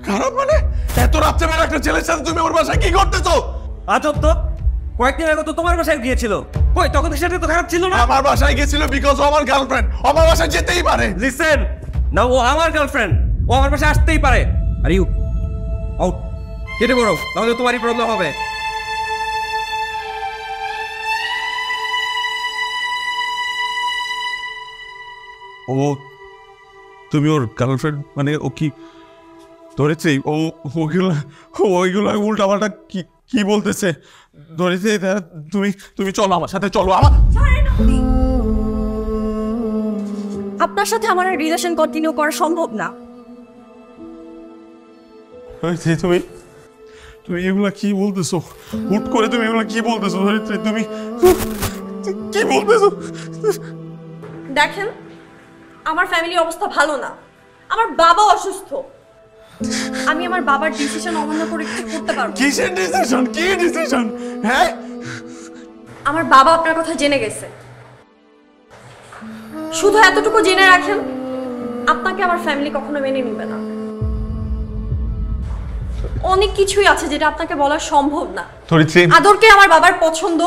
খারাপ মানে এত রাত্রেবেলা একটা ছেলের সাথে তুমি ওর বাসায় কি করতেছো? আজব তো, কয়েকদিন আগে তো তোমার বাসায় গিয়েছিল। কই তখন তো সেটা তো খারাপ ছিল না? আমার বাসায় গিয়েছিল বিকজ ও আমার গার্লফ্রেন্ড। আমার বাসায় যেতেই পারে। লিসেন, না ও আমার গার্লফ্রেন্ড, ও আমার বাসায় আসতেই পারে। আর ইউ আউট, কেটে পড়ো, তাহলে তোমারই প্রবলেম হবে। ও তুমি ওর গার্লফ্রেন্ড মানে ও কি ধরেছে? ওইগুলো উল্টাপাল্টা কি বলতেছে? ধরেছে তুমি চলো আমার সাথে, চলো আমার। আপনার সাথে আমার রিলেশন কন্টিনিউ করা সম্ভব না। তুমি এগুলা কি বলতেছো? হুট করে তুমি এগুলা কি বলতেছো? ধরিত্রী তুমি কি বলতেছো? দেখেন, আমার ফ্যামিলির অবস্থা ভালো না। আমার বাবা অসুস্থ। আমি আমার বাবার ডিসিশন অমান্য করে কিছু করতে পারবো না। কিসের ডিসিশন? কি ডিসিশন? হ্যাঁ, আমার বাবা আপনার কথা জেনে গেছে। শুধু এতটুকু জেনে রাখেন, আপনাকে আমার ফ্যামিলি কখনো মেনে নিবে না। অনেক কিছুই আছে যেটা আপনাকে বলা সম্ভব না। আদরকে আমার বাবার পছন্দ,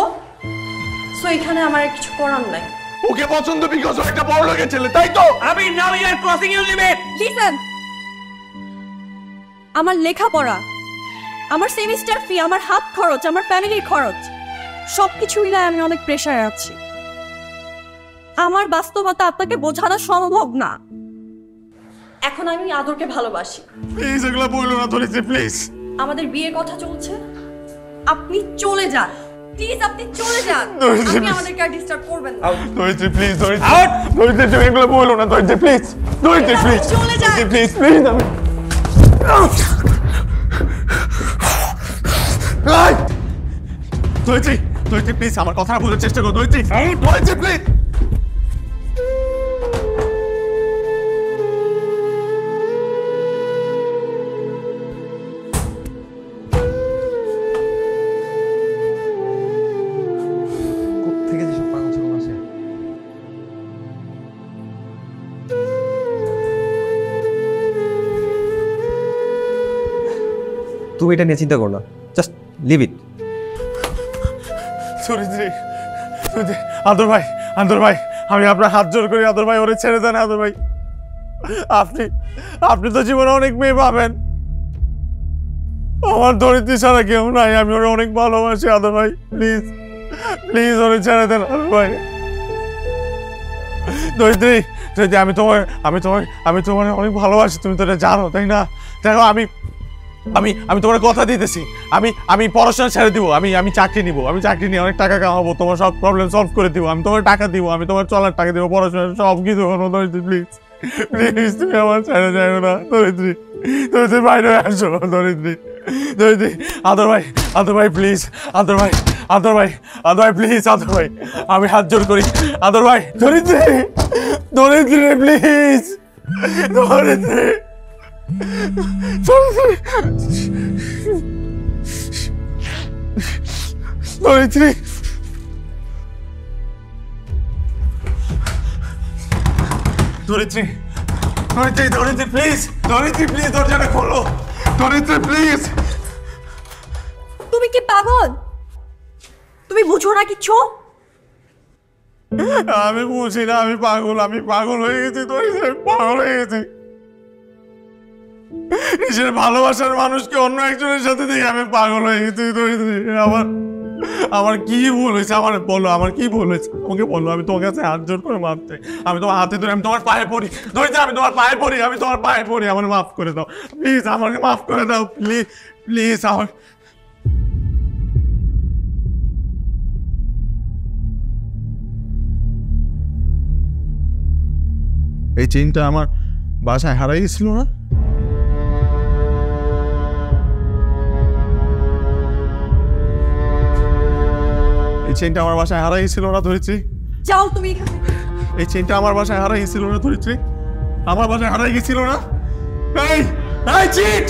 সো এখানে আমার কিছু করার নাই। ওকে পছন্দ বিকজ ও একটা বড় লোকের ছেলে, তাই তো? আমি now you are crossing your limit. Listen, আমার লেখাপড়া, আমার সেমিস্টার ফি, আমার হাত খরচ, আমার ফ্যামিলির খরচ সবকিছু মিলে আমি অনেক প্রেসারে আছি। আমার বাস্তবতা আপনাকে বোঝানো সম্ভব না। এখন আমি আদরকে ভালোবাসি। প্লিজ এগুলা বলো না ধরিত্রী, প্লিজ। আমাদের বিয়ের কথা চলছে, আপনি চলে যান প্লিজ। আপনি চলে যান, আপনি আমাদেরকে আর ডিস্টার্ব করবেন না। ধরিত্রী প্লিজ, ধরিত্রী তুমি এগুলা বলো না ধরিত্রী, প্লিজ। ধরিত্রী প্লিজ, চলে যান প্লিজ প্লিজ। আমি ধরিত্রী প্লিজ আমার কথা বোঝার চেষ্টা করো। ধরিত্রী প্লিজ। তুমি এটা নিয়ে চিন্তা করো না, জাস্ট লিভ ইট। আদর ভাই, আমি আপনার হাত জোর করি। আদর ভাই, ওরে ছেড়ে দেন। আদর ভাই, আপনি তো জীবনে অনেক মেয়ে পাবেন, আমার ধরিত্রী ছাড়া কেউ নাই। আমি ওরে অনেক ভালোবাসি। আদর ভাই প্লিজ প্লিজ ওরে ছেড়ে দেন। আদর ভাই, ধরিত্রী আমি তোমার অনেক ভালোবাসি, তুমি তো এটা জানো তাই না? দেখো আমি তোমার কথা দিতেছি, আমি পড়াশোনা ছেড়ে দিব। আমি চাকরি নিব, আমি চাকরি নিয়ে অনেক টাকা কামাবো, তোমার সব প্রবলেম সলভ করে দিব। আমি তোমার টাকা দিব, আমি তোমার চলার টাকা দিব, পড়াশোনা সব কিছু করবো। ধরিত্রী প্লিজ প্লিজ তুমি আমার ছেড়ে যাও না। ধরিত্রী বাইরে আসো। ধরিত্রী আদর ভাই প্লিজ। আদর ভাই প্লিজ। আদর ভাই, আমি হাত জোর করি। আদর ভাই, ধরিত্রী প্লিজ। ধরিত্রী প্লিজ দরজাটা খোলো। ধরিত্রী প্লিজ। তুমি কি পাগল? তুমি বুঝো না কিছু? আমি বুঝি না, আমি পাগল হয়ে গেছি। ধরিত্রী পাগল হয়ে গেছি। নিজের ভালোবাসার মানুষকে অন্য একজনের সাথে দেখে আমি পাগল হয়ে গেছি। আমার আমার কি ভুল হয়েছে? আমার বলো, আমার কি ভুল হয়েছে? আমাকে বলো, আমি তোমার কাছে হাত জোর করে মাফ চাই। আমি তোমার হাতে ধরে, আমি তোমার পায়ে পড়ি, ধরেছি আমি তোমার পায়ে পড়ি, আমি তোমার পায়ে পড়ি, আমার মাফ করে দাও প্লিজ, আমাকে মাফ করে দাও প্লিজ প্লিজ। আমার এই চেইনটা আমার বাসায় হারাই গেছিল না? এই চেইনটা আমার বাসায় হারাই গেছিল না ধরেছি? যাও তুমি। এই চেইনটা আমার বাসায় হারাই গেছিল না ধরেছি? আমার বাসায় হারাই গেছিল না? এই এই cheat!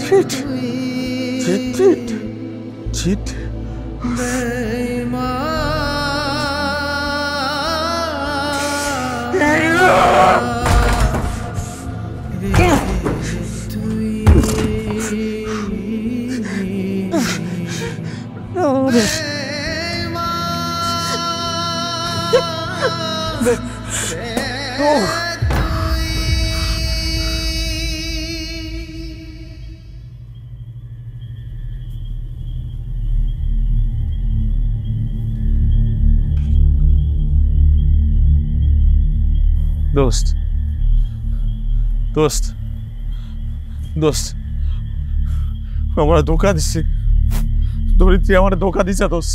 Cheat cheat cheat cheat দোস্ত দোস্ত দোস্ত আমার ধোকা দিচ্ছে, ধরিত্রী আমার ধোকা দিছে দোস্ত।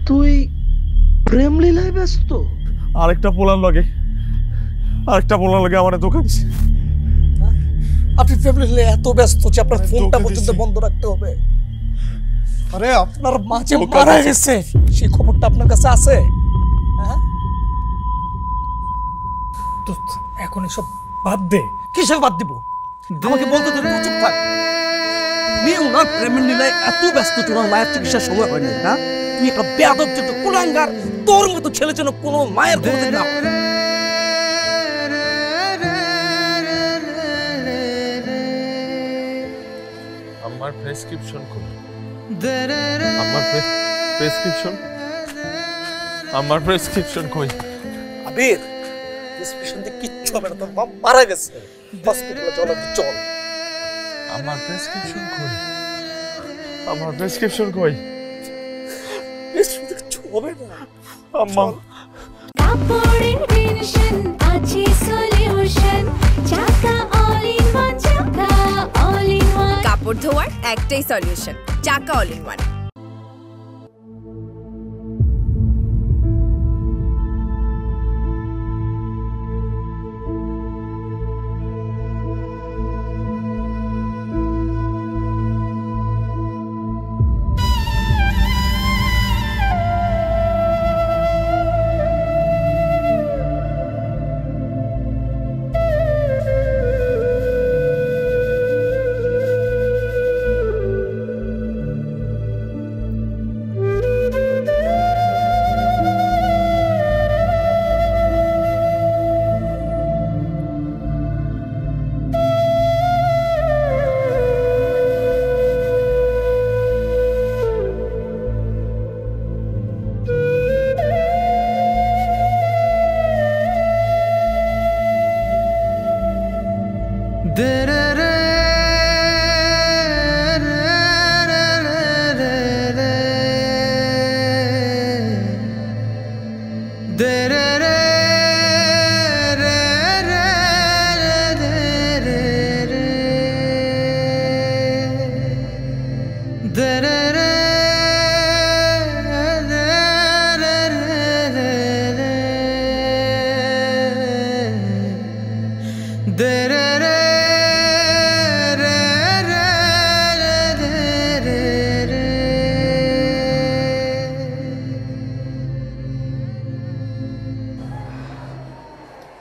তুই প্রেম লীলায় ব্যস্ত? আরেকটা পোলার লগে আমার ধোকা দিছে। আপনি প্রেম লীলায় এত ব্যস্ত যে আপনার ফোনটা পর্যন্ত বন্ধ রাখতে হবে? আরে আপনার মা যে মারা গেছে সেই খবরটা আপনার কাছে আছে? হ্যাঁ এখন এসব বাদ দে। কিসের বাদ দিব? আমাকে বলতে তো চুপ থাক। তুই ওনার প্রেমের লীলায় এত ব্যস্ত তোমার মায়ের চিকিৎসার সময় হয় না না? তুই একটা বেয়াদব ছোট কুলাঙ্গার, তোর মতো ছেলে যেন কোনো মায়ের ঘরে না। আমার প্রেসক্রিপশন কই? আমার প্রেসক্রিপশন, আমার প্রেসক্রিপশন কই? আবির, প্রেসক্রিপশন দিয়ে কিচ্ছু হবে না, তোর মা মারা গেছে। হসপিটালে চল, চল। আমার প্রেসক্রিপশন কই? আমার প্রেসক্রিপশন কই? কিচ্ছু হবে না আম্মা। কাপড়ের টেনশন আছে সলিউশন, চাকা অল ইন ওয়ান, চাকা অল ইন ওয়ান। কাপড় ধোয়ার একটাই সলিউশন, চাকা all in one.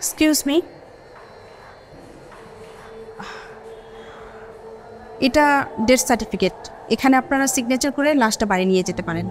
Excuse me, এটা ডেথ সার্টিফিকেট। এখানে আপনারা সিগনেচার করে লাশটা বাড়ি নিয়ে যেতে পারেন।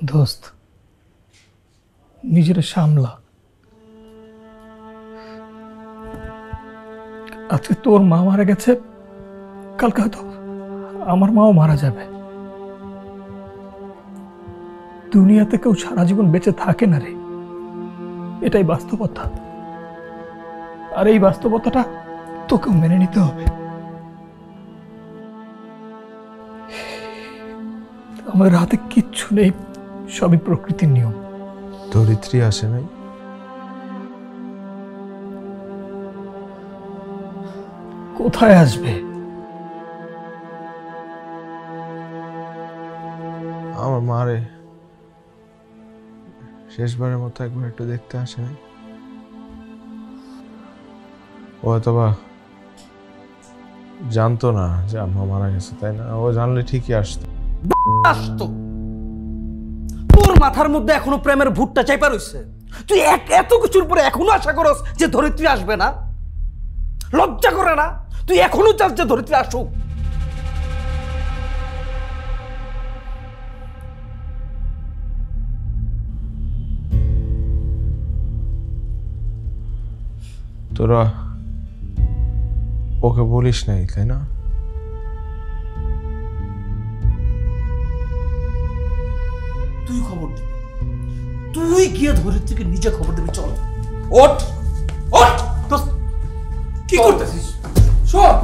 দোস্ত নিজের সামলা। আজকে তোর মা মারা গেছে, কালকে হয়তো আমার মাও মারা যাবে। দুনিয়াতে কেউ সারা জীবন বেঁচে থাকে না রে, এটাই বাস্তবতা। আর এই বাস্তবতাটা তোকেও মেনে নিতে হবে। আমাদের হাতে কিচ্ছু নেই, সবই প্রকৃতির নিয়ম। ধরিত্রী আসে নাই? কোথায় আসবে? আমার মারে শেষবারের মতো একবার একটু দেখতে আসে নাই? ও হয়তোবা জানতো না যে আম্মা মারা গেছে, তাই না? ও জানলে ঠিকই আসতো। আসতো? তোর মাথার মধ্যে এখনো প্রেমের ভুট্টা চাইপা রইছে। তুই এত কিছুর পরে এখনো আশা করস যে ধরিত্রী আসবে না? লজ্জা করে না? তুই এখনো চাস যে ধরিত্রী আসুক? তোরা ওকে বলিস নাই, তাই না? তুই খবর দিবি, তুই গিয়ে ধরিত্রীকে নিজে খবর দিবি। চল ওঠ ওঠ। কি করতেছিস? শোন,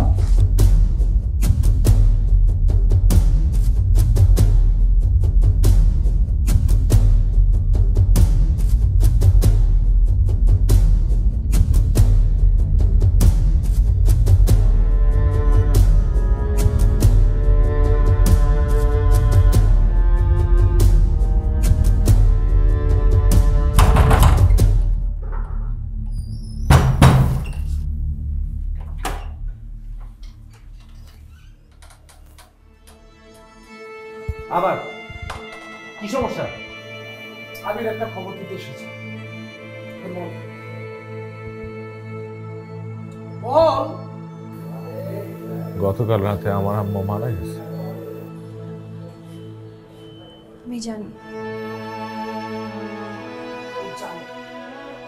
আবার কি সমস্যা? আমি একটা খবর দিতে এসেছি। বল। গতকাল রাতে আমার আম্মা মারা গেছে। আমি জানি।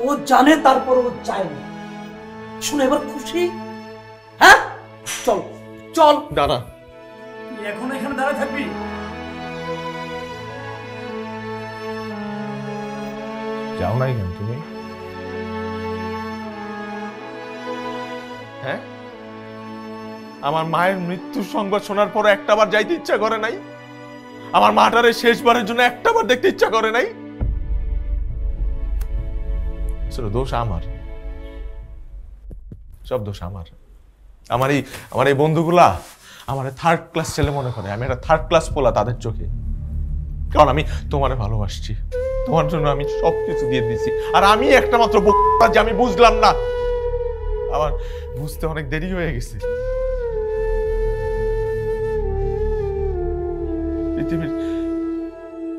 ও জানে, তারপর ও চায় না। শুনে এবার খুশি? হ্যাঁ, চল চল। দাঁড়া, তুই এখন এখানে দাঁড়ায় থাকবি? যাও নাই কেন তুমি? হ্যাঁ, আমার মায়ের মৃত্যুর সংবাদ শোনার পর একটাবার যাইতে ইচ্ছা করে নাই? আমার মাটারে শেষবারের জন্য একটাবার দেখতে ইচ্ছা করে নাই? দোষ আমার, সব দোষ আমার। আমার এই বন্ধুগুলা আমার থার্ড ক্লাস ছেলে মনে করে। আমি একটা থার্ড ক্লাস পোলা তাদের চোখে। কারণ আমি তোমারে ভালোবাসছি, তোমার জন্য আমি সবকিছু দিয়ে দিছি। আর আমি একটা মাত্র যে আমি বুঝলাম না, আমার বুঝতে অনেক দেরি হয়ে গেছে।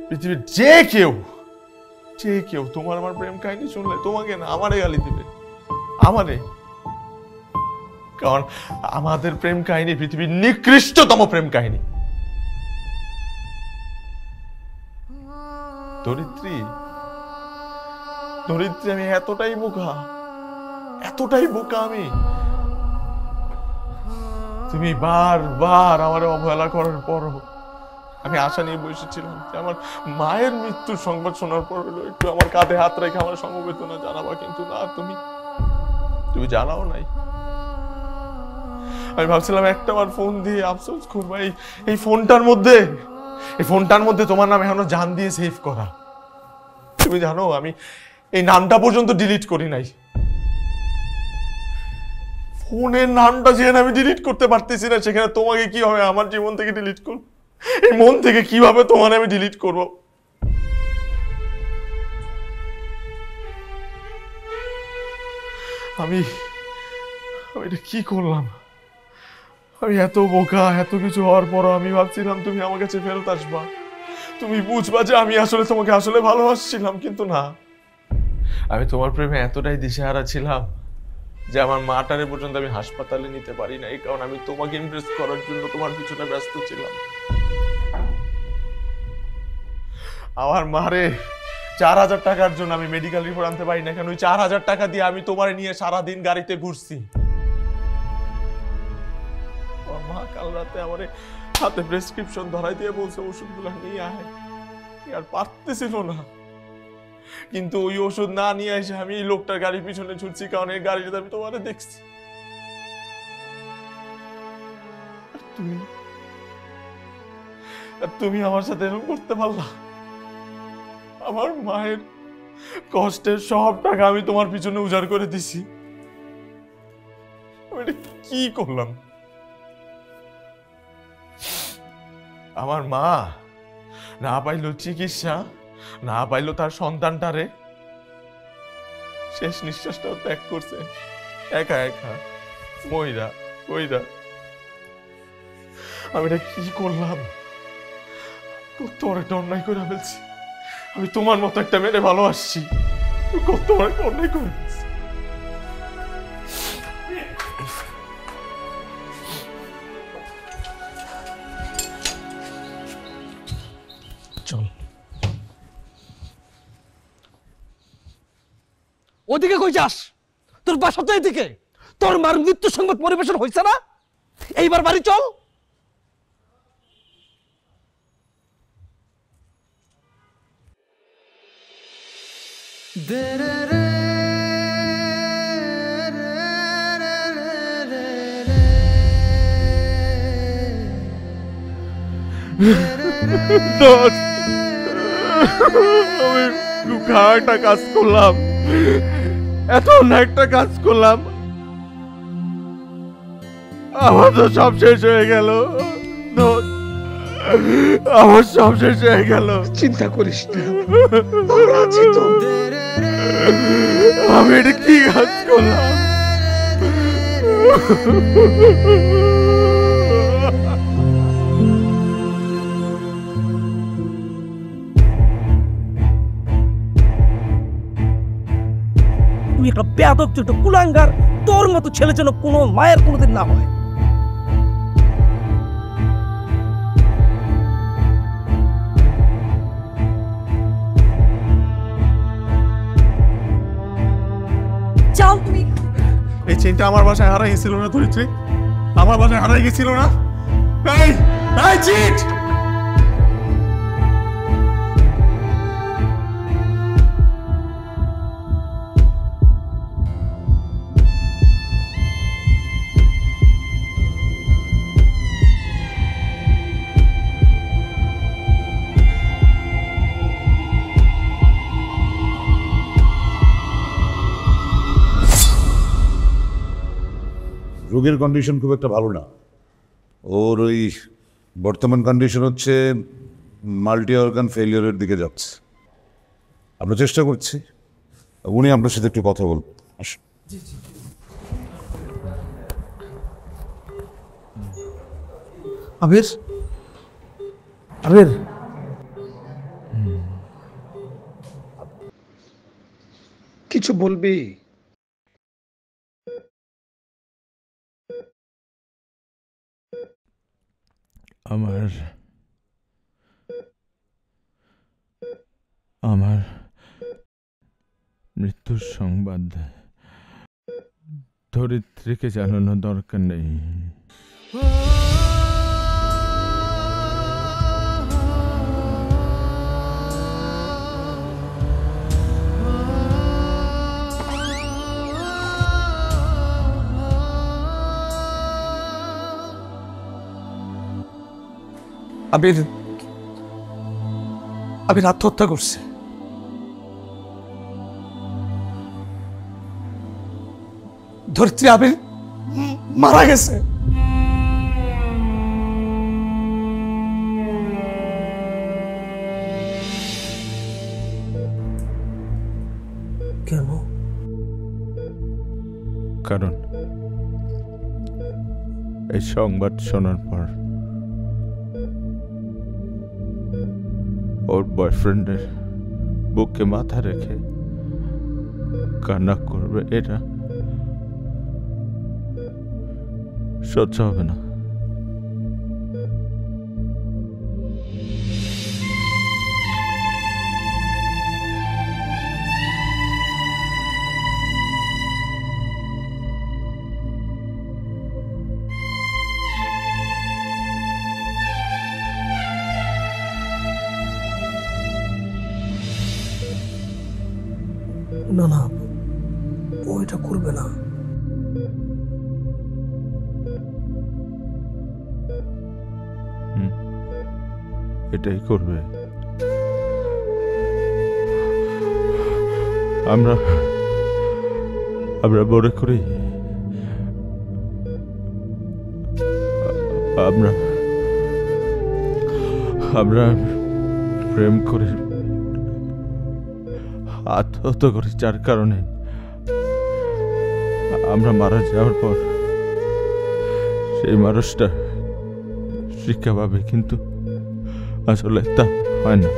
পৃথিবীর যে কেউ তোমার আমার প্রেম কাহিনী শুনলে তোমাকে না আমারে গালি দিবে, আমারে। কারণ আমাদের প্রেম কাহিনী পৃথিবীর নিকৃষ্টতম প্রেম কাহিনী। ধরিত্রী, আমি এতটাই বোকা আমি। তুমি বারবার আমার অবহেলা করার পরও আমি আশা নিয়ে বসেছিলাম যে আমার মায়ের মৃত্যুর সংবাদ শোনার পর হলো একটু আমার কাঁধে হাত রেখে আমার সমবেদনা জানাবা, কিন্তু না, তুমি জানাও নাই। আমি ভাবছিলাম একটাবার ফোন দিয়ে আফসোস করবো। এই ফোনটার মধ্যে তোমার নাম এখনো জান দিয়ে সেভ করা। তুমি জানো আমি এই নামটা পর্যন্ত ডিলিট করি নাই। ফোনের নামটা যেখানে আমি ডিলিট করতে পারতেছি না, সেখানে তোমাকে কিভাবে আমার জীবন থেকে ডিলিট করব? এই মন থেকে কিভাবে তোমার আমি ডিলিট করব? আমি এটা কি করলাম? আমি এত বোকা, এত কিছু হওয়ার পরও আমি ভাবছিলাম তুমি আমার কাছে ফেরত আসবা, তুমি বুঝবা যে আমি আসলে তোমাকে আসলে ভালোবাসছিলাম, কিন্তু না। আমি তোমার প্রেমে এতটাই দিশেহারা ছিলাম যে আমার মাটারে পর্যন্ত আমি হাসপাতালে নিতে পারি না, এই কারণ আমি তোমাকে ইমপ্রেস করার জন্য তোমার পিছনে ব্যস্ত ছিলাম। আমার মারে 4000 টাকার জন্য আমি মেডিকেল রিপোর্ট আনতে পারি না কেন? ওই 4000 টাকা দিয়ে আমি তোমারে নিয়ে সারাদিন গাড়িতে ঘুরছি। আমার মা কাল রাতে আমারে হাতে প্রেসক্রিপশন ধরাই দিয়ে বলছে ওষুধগুলো নিয়ে আয়, আর পারতেছিল না। কিন্তু ওই ওষুধ না নিয়ে এসে আমি এই লোকটার গাড়ির পিছনে ছুটছি, কারণ এই গাড়িটাতে আমি তোমারে দেখছি। তুমি আমার সাথে এরকম করতে পারলা? আমার মায়ের কষ্টের সব টাকা আমি তোমার পিছনে উজাড় করে দিছি। আমি এটা কি করলাম? আমার মা না পাইলো চিকিৎসা, না পাইলো তার সন্তানটারে, শেষ নিঃশ্বাসটাও ত্যাগ করছে একা একা মইরা কইরা। আমি এটা কি করলাম? কত বড় একটা অন্যায় করে ফেলছি। আমি তোমার মতো একটা মেয়ে ভালোবাসছি, কত বড় একটা অন্যায় করে ফেলছি। চল ওদিকে কই যাস? তোর বাসা তো এদিকে। তোর মার মৃত্যু সংবাদ পরিবেশন হয়েছে না? এইবার বাড়ি চল। আমি খুব খারাপ একটা কাজ করলাম, এত অন্যায় একটা কাজ করলাম, আমার তো সব শেষ হয়ে গেল। আমার সব শেষ হয়ে গেল। চিন্তা করিস না, আমরা আছি তো। আমি এটা কি কাজ করলাম? তুই একটা বেয়াদব, তুই একটা কুলাঙ্গার। তোর মতো ছেলে যেন কোনো মায়ের কোনোদিন না হয়। যাও তুমি। এই চেনটা আমার বাসায় হারাই গেছিল না ধরিত্রী? আমার বাসায় হারাই গেছিল না? এই এই চিট! রোগের কন্ডিশন খুব একটা ভালো না। ওর ওই বর্তমান কন্ডিশন হচ্ছে মাল্টি অর্গান ফেলিওরের দিকে যাচ্ছে। আমরা চেষ্টা করছি, উনি আপনার সাথে একটু কথা বলবেন। আসুন। আবির, আবির, কিছু বলবি? আমার মৃত্যুর সংবাদ ধরিত্রীকে জানানো দরকার নেই। আবির, আবির আত্মহত্যা করছে। ধরিত্রী আবির মারা গেছে। কেন? কারণ এই সংবাদ শোনার পর ওর বয়ফ্রেন্ডের বুকে মাথা রেখে কান্না করবে, এটা সহ্য হবে না। না না, ও এটা করবে না। এটাই করবে। আমরা মনে করি আমরা প্রেম করে আত্মহত্যা করি, যার কারণে আমরা মারা যাওয়ার পর সেই মানুষটা শিক্ষা পাবে, কিন্তু আসলে তা হয় না।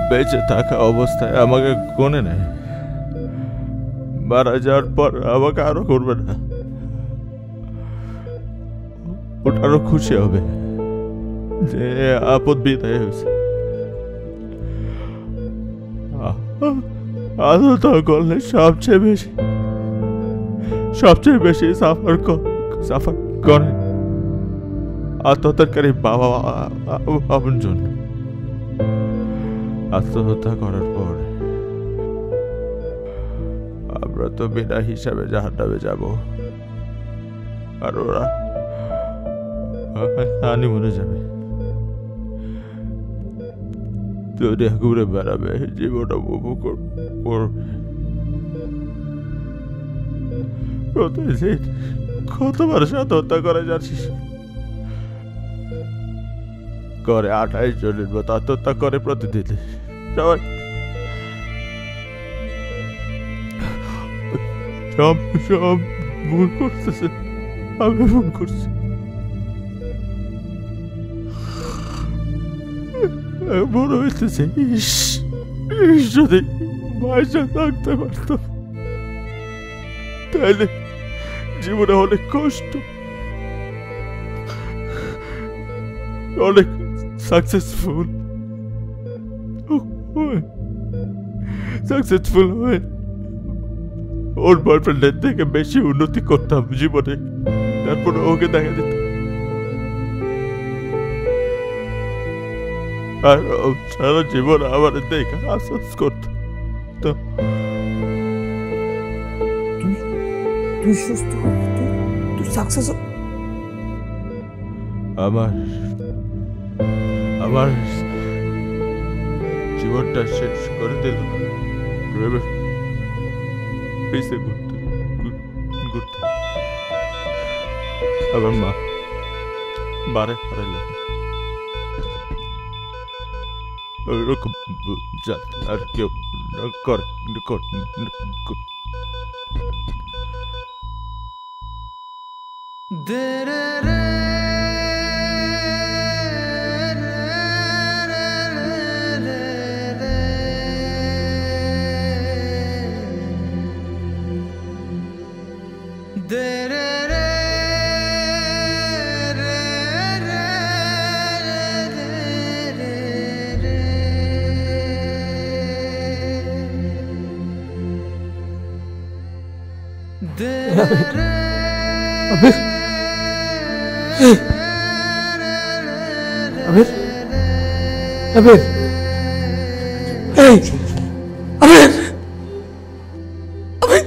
বেঁচে থাকা অবস্থায় আমাকে কোনে নেয়, মারা যাওয়ার পর আমাকে আরো করবে না, ওটারও খুশি হবে যে আপদ বিদায় হয়েছে। আত্মহত্যা করলে সবচেয়ে বেশি সাফার করে আত্মহত্যাকারী বাবা আপন জন্য। আত্মহত্যা করার পর আমরা তো বিনা হিসাবে জাহান্নামে যাব, আর ওরা হানিমুনে যাবে, দুনিয়া ঘুরে বেড়াবে, জীবন উপভোগ করবে। প্রতিদিন কত মানুষ আত্মহত্যা করে যাচ্ছিস? করে 28 জনের মতো আত্মহত্যা করে প্রতিদিন। সবাই সব ভুল করতেছে, আমি ভুল করছি। মনে হইতেছে যদি পয়সা থাকতে পারতাম তাহলে জীবনে অনেক কষ্ট, অনেক সাকসেসফুল হয়ে ওর বয়ফ্রেন্ডের থেকে বেশি উন্নতি করতাম জীবনে, তারপরে ওকে দেখা দিত। আর সারা জীবন আমার দেখে আফসোস করত। তুই সুস্থ, তুই সাকসেস। আমার জীবনটা শেষ করে দিল পিছে ঘুরতে। আমার মারে হারাইলাম, ওইরকম আর কেউ করে। আবির, আবির, আবির, এই আবির, আবির।